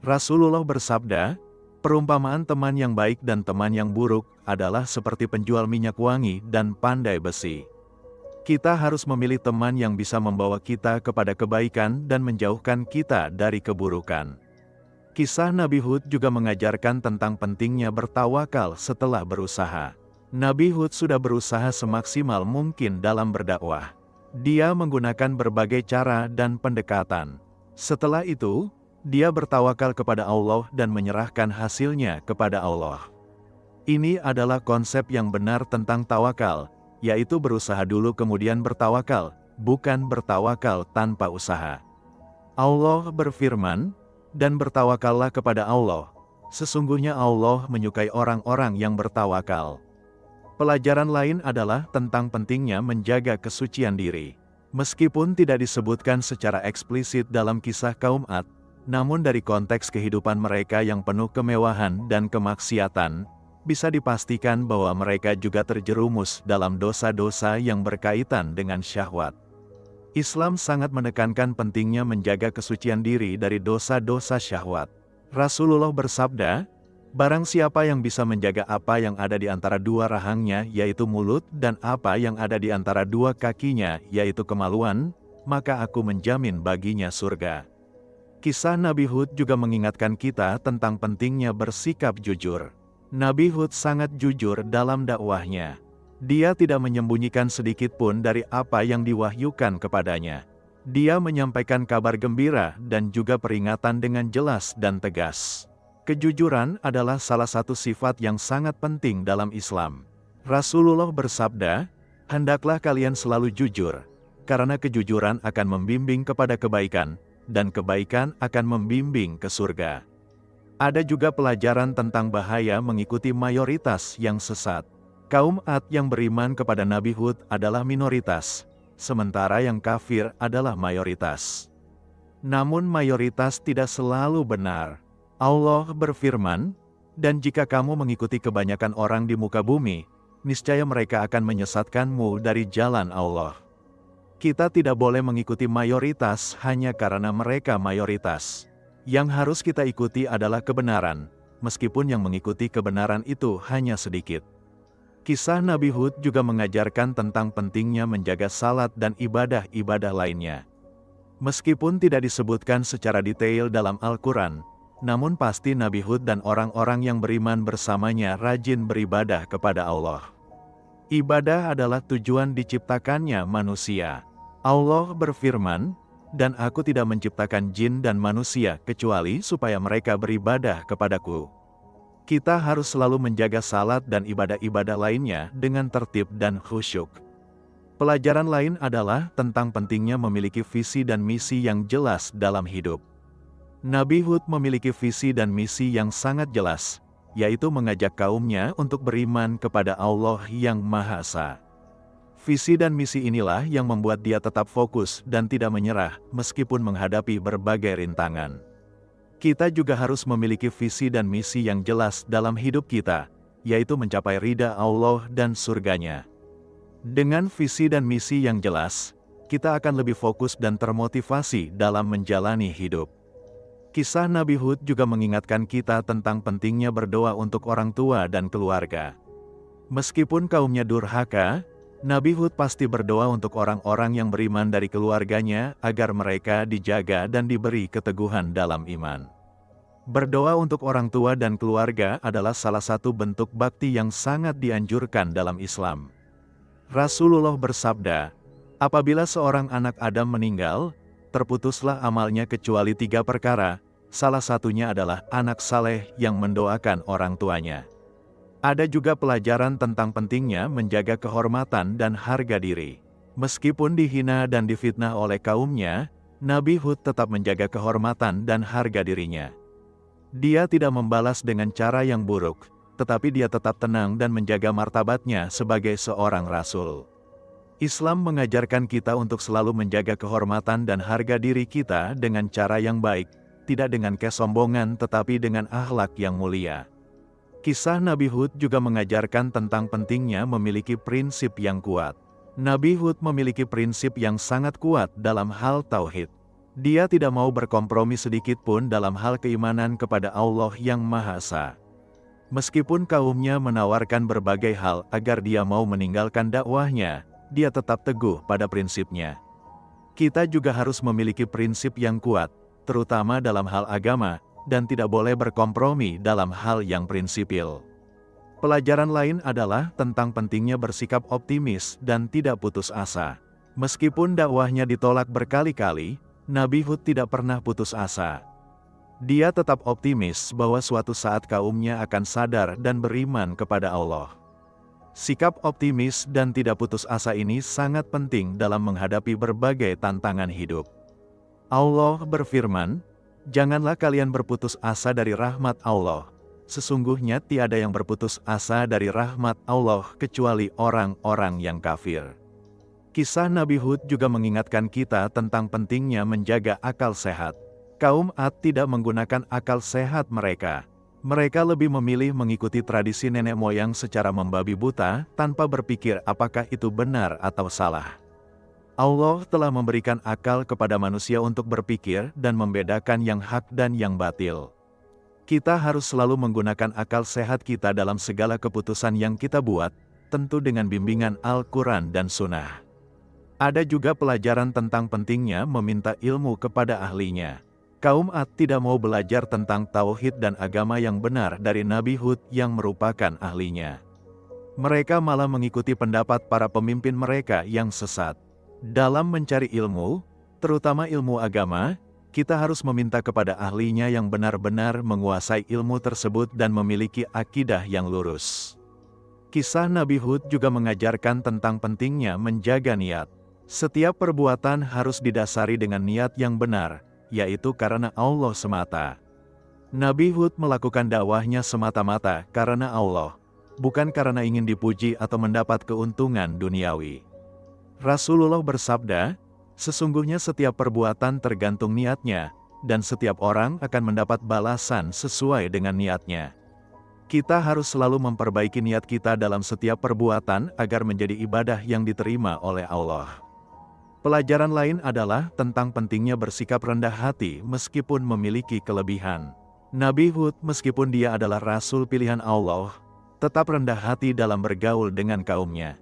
[SPEAKER 1] Rasulullah bersabda, perumpamaan teman yang baik dan teman yang buruk adalah seperti penjual minyak wangi dan pandai besi. Kita harus memilih teman yang bisa membawa kita kepada kebaikan dan menjauhkan kita dari keburukan. Kisah Nabi Hud juga mengajarkan tentang pentingnya bertawakal setelah berusaha. Nabi Hud sudah berusaha semaksimal mungkin dalam berdakwah. Dia menggunakan berbagai cara dan pendekatan. Setelah itu, dia bertawakal kepada Allah dan menyerahkan hasilnya kepada Allah. Ini adalah konsep yang benar tentang tawakal, yaitu berusaha dulu kemudian bertawakal, bukan bertawakal tanpa usaha. Allah berfirman, dan bertawakallah kepada Allah. Sesungguhnya Allah menyukai orang-orang yang bertawakal. Pelajaran lain adalah tentang pentingnya menjaga kesucian diri. Meskipun tidak disebutkan secara eksplisit dalam kisah kaum Ad, namun dari konteks kehidupan mereka yang penuh kemewahan dan kemaksiatan, bisa dipastikan bahwa mereka juga terjerumus dalam dosa-dosa yang berkaitan dengan syahwat. Islam sangat menekankan pentingnya menjaga kesucian diri dari dosa-dosa syahwat. Rasulullah bersabda, barang siapa yang bisa menjaga apa yang ada di antara dua rahangnya, yaitu mulut, dan apa yang ada di antara dua kakinya, yaitu kemaluan, maka aku menjamin baginya surga. Kisah Nabi Hud juga mengingatkan kita tentang pentingnya bersikap jujur. Nabi Hud sangat jujur dalam dakwahnya. Dia tidak menyembunyikan sedikit pun dari apa yang diwahyukan kepadanya. Dia menyampaikan kabar gembira dan juga peringatan dengan jelas dan tegas. Kejujuran adalah salah satu sifat yang sangat penting dalam Islam. Rasulullah bersabda, "Hendaklah kalian selalu jujur, karena kejujuran akan membimbing kepada kebaikan, dan kebaikan akan membimbing ke surga." Ada juga pelajaran tentang bahaya mengikuti mayoritas yang sesat. Kaum Ad yang beriman kepada Nabi Hud adalah minoritas, sementara yang kafir adalah mayoritas. Namun mayoritas tidak selalu benar. Allah berfirman, "Dan jika kamu mengikuti kebanyakan orang di muka bumi, niscaya mereka akan menyesatkanmu dari jalan Allah." Kita tidak boleh mengikuti mayoritas hanya karena mereka mayoritas. Yang harus kita ikuti adalah kebenaran, meskipun yang mengikuti kebenaran itu hanya sedikit. Kisah Nabi Hud juga mengajarkan tentang pentingnya menjaga salat dan ibadah-ibadah lainnya. Meskipun tidak disebutkan secara detail dalam Al-Quran, namun pasti Nabi Hud dan orang-orang yang beriman bersamanya rajin beribadah kepada Allah. Ibadah adalah tujuan diciptakannya manusia. Allah berfirman, "Dan aku tidak menciptakan jin dan manusia kecuali supaya mereka beribadah kepadaku." Kita harus selalu menjaga salat dan ibadah-ibadah lainnya dengan tertib dan khusyuk. Pelajaran lain adalah tentang pentingnya memiliki visi dan misi yang jelas dalam hidup. Nabi Hud memiliki visi dan misi yang sangat jelas, yaitu mengajak kaumnya untuk beriman kepada Allah yang Maha Esa. Visi dan misi inilah yang membuat dia tetap fokus dan tidak menyerah meskipun menghadapi berbagai rintangan. Kita juga harus memiliki visi dan misi yang jelas dalam hidup kita, yaitu mencapai ridha Allah dan surganya. Dengan visi dan misi yang jelas, kita akan lebih fokus dan termotivasi dalam menjalani hidup. Kisah Nabi Hud juga mengingatkan kita tentang pentingnya berdoa untuk orang tua dan keluarga. Meskipun kaumnya durhaka, Nabi Hud pasti berdoa untuk orang-orang yang beriman dari keluarganya agar mereka dijaga dan diberi keteguhan dalam iman. Berdoa untuk orang tua dan keluarga adalah salah satu bentuk bakti yang sangat dianjurkan dalam Islam. Rasulullah bersabda, "Apabila seorang anak Adam meninggal, terputuslah amalnya kecuali 3 perkara, salah satunya adalah anak saleh yang mendoakan orang tuanya." Ada juga pelajaran tentang pentingnya menjaga kehormatan dan harga diri. Meskipun dihina dan difitnah oleh kaumnya, Nabi Hud tetap menjaga kehormatan dan harga dirinya. Dia tidak membalas dengan cara yang buruk, tetapi dia tetap tenang dan menjaga martabatnya sebagai seorang rasul. Islam mengajarkan kita untuk selalu menjaga kehormatan dan harga diri kita dengan cara yang baik, tidak dengan kesombongan tetapi dengan akhlak yang mulia. Kisah Nabi Hud juga mengajarkan tentang pentingnya memiliki prinsip yang kuat. Nabi Hud memiliki prinsip yang sangat kuat dalam hal tauhid. Dia tidak mau berkompromi sedikit pun dalam hal keimanan kepada Allah yang Maha Esa. Meskipun kaumnya menawarkan berbagai hal agar dia mau meninggalkan dakwahnya, dia tetap teguh pada prinsipnya. Kita juga harus memiliki prinsip yang kuat, terutama dalam hal agama, dan tidak boleh berkompromi dalam hal yang prinsipil. Pelajaran lain adalah tentang pentingnya bersikap optimis dan tidak putus asa. Meskipun dakwahnya ditolak berkali-kali, Nabi Hud tidak pernah putus asa. Dia tetap optimis bahwa suatu saat kaumnya akan sadar dan beriman kepada Allah. Sikap optimis dan tidak putus asa ini sangat penting dalam menghadapi berbagai tantangan hidup. Allah berfirman, "Janganlah kalian berputus asa dari rahmat Allah. Sesungguhnya tiada yang berputus asa dari rahmat Allah kecuali orang-orang yang kafir." Kisah Nabi Hud juga mengingatkan kita tentang pentingnya menjaga akal sehat. Kaum Ad tidak menggunakan akal sehat mereka. Mereka lebih memilih mengikuti tradisi nenek moyang secara membabi buta tanpa berpikir apakah itu benar atau salah. Allah telah memberikan akal kepada manusia untuk berpikir dan membedakan yang hak dan yang batil. Kita harus selalu menggunakan akal sehat kita dalam segala keputusan yang kita buat, tentu dengan bimbingan Al-Quran dan Sunnah. Ada juga pelajaran tentang pentingnya meminta ilmu kepada ahlinya. Kaum Ad tidak mau belajar tentang tauhid dan agama yang benar dari Nabi Hud yang merupakan ahlinya. Mereka malah mengikuti pendapat para pemimpin mereka yang sesat. Dalam mencari ilmu, terutama ilmu agama, kita harus meminta kepada ahlinya yang benar-benar menguasai ilmu tersebut dan memiliki akidah yang lurus. Kisah Nabi Hud juga mengajarkan tentang pentingnya menjaga niat. Setiap perbuatan harus didasari dengan niat yang benar, yaitu karena Allah semata. Nabi Hud melakukan dakwahnya semata-mata karena Allah, bukan karena ingin dipuji atau mendapat keuntungan duniawi. Rasulullah bersabda, sesungguhnya setiap perbuatan tergantung niatnya, dan setiap orang akan mendapat balasan sesuai dengan niatnya. Kita harus selalu memperbaiki niat kita dalam setiap perbuatan agar menjadi ibadah yang diterima oleh Allah. Pelajaran lain adalah tentang pentingnya bersikap rendah hati meskipun memiliki kelebihan. Nabi Hud meskipun dia adalah Rasul pilihan Allah, tetap rendah hati dalam bergaul dengan kaumnya.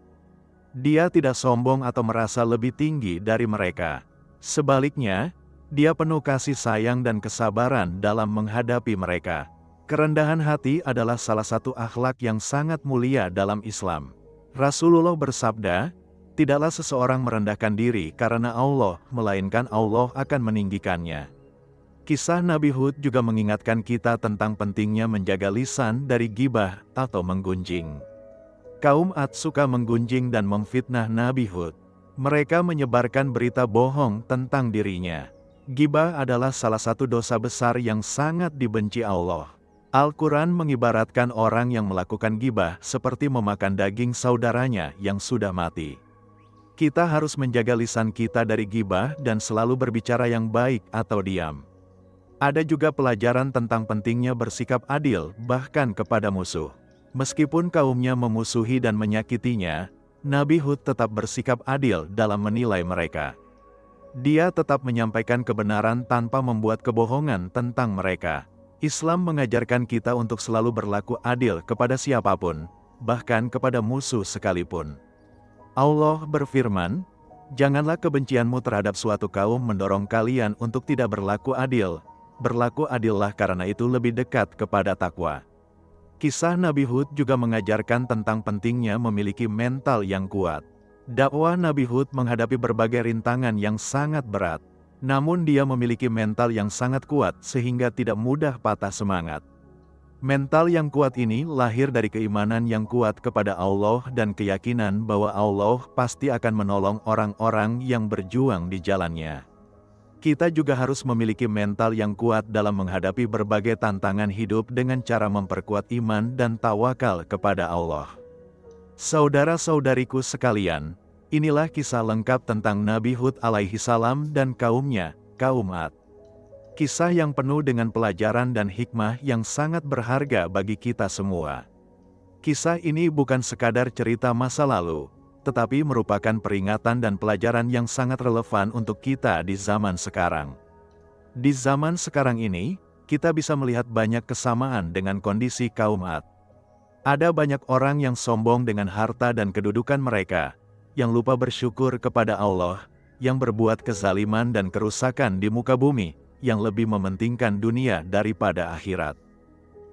[SPEAKER 1] Dia tidak sombong atau merasa lebih tinggi dari mereka. Sebaliknya, dia penuh kasih sayang dan kesabaran dalam menghadapi mereka. Kerendahan hati adalah salah satu akhlak yang sangat mulia dalam Islam. Rasulullah bersabda, tidaklah seseorang merendahkan diri karena Allah, melainkan Allah akan meninggikannya. Kisah Nabi Hud juga mengingatkan kita tentang pentingnya menjaga lisan dari gibah atau menggunjing. Kaum Ad suka menggunjing dan memfitnah Nabi Hud. Mereka menyebarkan berita bohong tentang dirinya. Gibah adalah salah satu dosa besar yang sangat dibenci Allah. Al-Quran mengibaratkan orang yang melakukan gibah seperti memakan daging saudaranya yang sudah mati. Kita harus menjaga lisan kita dari gibah dan selalu berbicara yang baik atau diam. Ada juga pelajaran tentang pentingnya bersikap adil bahkan kepada musuh. Meskipun kaumnya memusuhi dan menyakitinya, Nabi Hud tetap bersikap adil dalam menilai mereka. Dia tetap menyampaikan kebenaran tanpa membuat kebohongan tentang mereka. Islam mengajarkan kita untuk selalu berlaku adil kepada siapapun, bahkan kepada musuh sekalipun. Allah berfirman, "Janganlah kebencianmu terhadap suatu kaum mendorong kalian untuk tidak berlaku adil. Berlaku adillah karena itu lebih dekat kepada takwa." Kisah Nabi Hud juga mengajarkan tentang pentingnya memiliki mental yang kuat. Dakwah Nabi Hud menghadapi berbagai rintangan yang sangat berat. Namun dia memiliki mental yang sangat kuat sehingga tidak mudah patah semangat. Mental yang kuat ini lahir dari keimanan yang kuat kepada Allah dan keyakinan bahwa Allah pasti akan menolong orang-orang yang berjuang di jalannya. Kita juga harus memiliki mental yang kuat dalam menghadapi berbagai tantangan hidup dengan cara memperkuat iman dan tawakal kepada Allah. Saudara-saudariku sekalian, inilah kisah lengkap tentang Nabi Hud alaihi salam dan kaumnya, kaum Ad. Kisah yang penuh dengan pelajaran dan hikmah yang sangat berharga bagi kita semua. Kisah ini bukan sekadar cerita masa lalu, tetapi merupakan peringatan dan pelajaran yang sangat relevan untuk kita di zaman sekarang. Di zaman sekarang ini, kita bisa melihat banyak kesamaan dengan kondisi kaum Ad. Ada banyak orang yang sombong dengan harta dan kedudukan mereka, yang lupa bersyukur kepada Allah, yang berbuat kezaliman dan kerusakan di muka bumi, yang lebih mementingkan dunia daripada akhirat.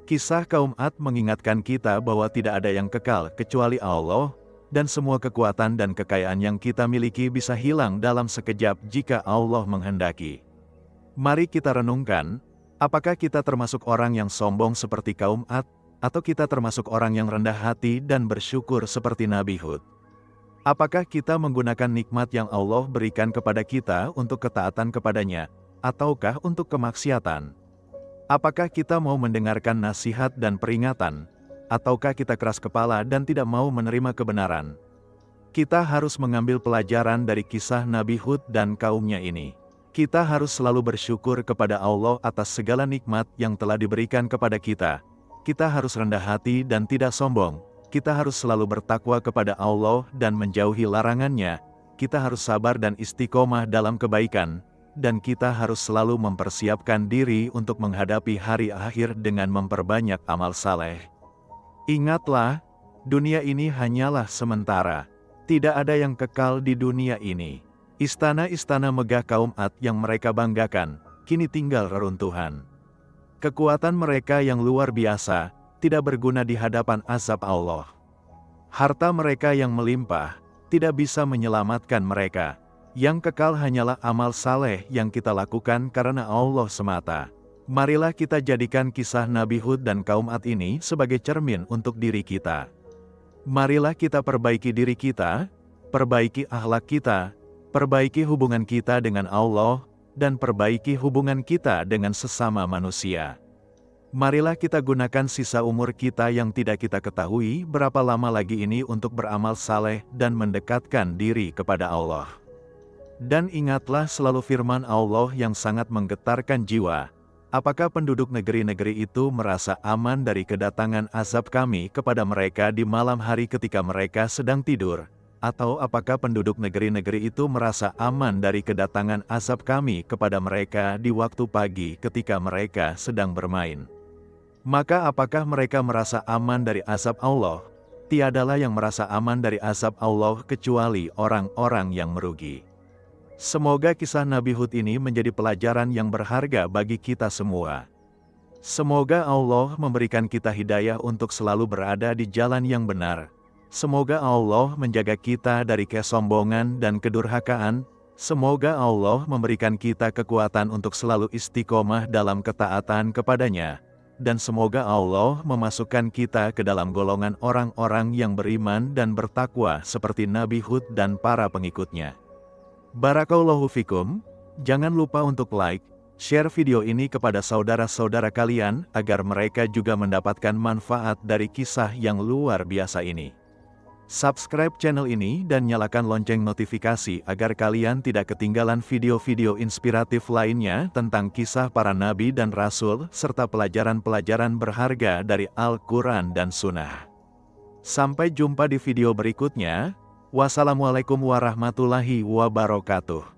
[SPEAKER 1] Kisah kaum Ad mengingatkan kita bahwa tidak ada yang kekal kecuali Allah, dan semua kekuatan dan kekayaan yang kita miliki bisa hilang dalam sekejap jika Allah menghendaki. Mari kita renungkan, apakah kita termasuk orang yang sombong seperti kaum Ad, atau kita termasuk orang yang rendah hati dan bersyukur seperti Nabi Hud? Apakah kita menggunakan nikmat yang Allah berikan kepada kita untuk ketaatan kepadanya, ataukah untuk kemaksiatan? Apakah kita mau mendengarkan nasihat dan peringatan, ataukah kita keras kepala dan tidak mau menerima kebenaran? Kita harus mengambil pelajaran dari kisah Nabi Hud dan kaumnya ini. Kita harus selalu bersyukur kepada Allah atas segala nikmat yang telah diberikan kepada kita. Kita harus rendah hati dan tidak sombong. Kita harus selalu bertakwa kepada Allah dan menjauhi larangannya. Kita harus sabar dan istiqomah dalam kebaikan. Dan kita harus selalu mempersiapkan diri untuk menghadapi hari akhir dengan memperbanyak amal saleh. Ingatlah, dunia ini hanyalah sementara. Tidak ada yang kekal di dunia ini. Istana-istana megah kaum Ad yang mereka banggakan, kini tinggal reruntuhan. Kekuatan mereka yang luar biasa, tidak berguna di hadapan azab Allah. Harta mereka yang melimpah, tidak bisa menyelamatkan mereka. Yang kekal hanyalah amal saleh yang kita lakukan karena Allah semata. Marilah kita jadikan kisah Nabi Hud dan kaum Ad ini sebagai cermin untuk diri kita. Marilah kita perbaiki diri kita, perbaiki akhlak kita, perbaiki hubungan kita dengan Allah, dan perbaiki hubungan kita dengan sesama manusia. Marilah kita gunakan sisa umur kita yang tidak kita ketahui berapa lama lagi ini untuk beramal saleh dan mendekatkan diri kepada Allah. Dan ingatlah selalu firman Allah yang sangat menggetarkan jiwa. Apakah penduduk negeri-negeri itu merasa aman dari kedatangan azab kami kepada mereka di malam hari ketika mereka sedang tidur? Atau apakah penduduk negeri-negeri itu merasa aman dari kedatangan azab kami kepada mereka di waktu pagi ketika mereka sedang bermain? Maka apakah mereka merasa aman dari azab Allah? Tiadalah yang merasa aman dari azab Allah kecuali orang-orang yang merugi. Semoga kisah Nabi Hud ini menjadi pelajaran yang berharga bagi kita semua. Semoga Allah memberikan kita hidayah untuk selalu berada di jalan yang benar. Semoga Allah menjaga kita dari kesombongan dan kedurhakaan. Semoga Allah memberikan kita kekuatan untuk selalu istiqomah dalam ketaatan kepadanya. Dan semoga Allah memasukkan kita ke dalam golongan orang-orang yang beriman dan bertakwa seperti Nabi Hud dan para pengikutnya. Barakallahu fikum, jangan lupa untuk like, share video ini kepada saudara-saudara kalian agar mereka juga mendapatkan manfaat dari kisah yang luar biasa ini. Subscribe channel ini dan nyalakan lonceng notifikasi agar kalian tidak ketinggalan video-video inspiratif lainnya tentang kisah para nabi dan rasul serta pelajaran-pelajaran berharga dari Al-Quran dan Sunnah. Sampai jumpa di video berikutnya. Wassalamualaikum warahmatullahi wabarakatuh.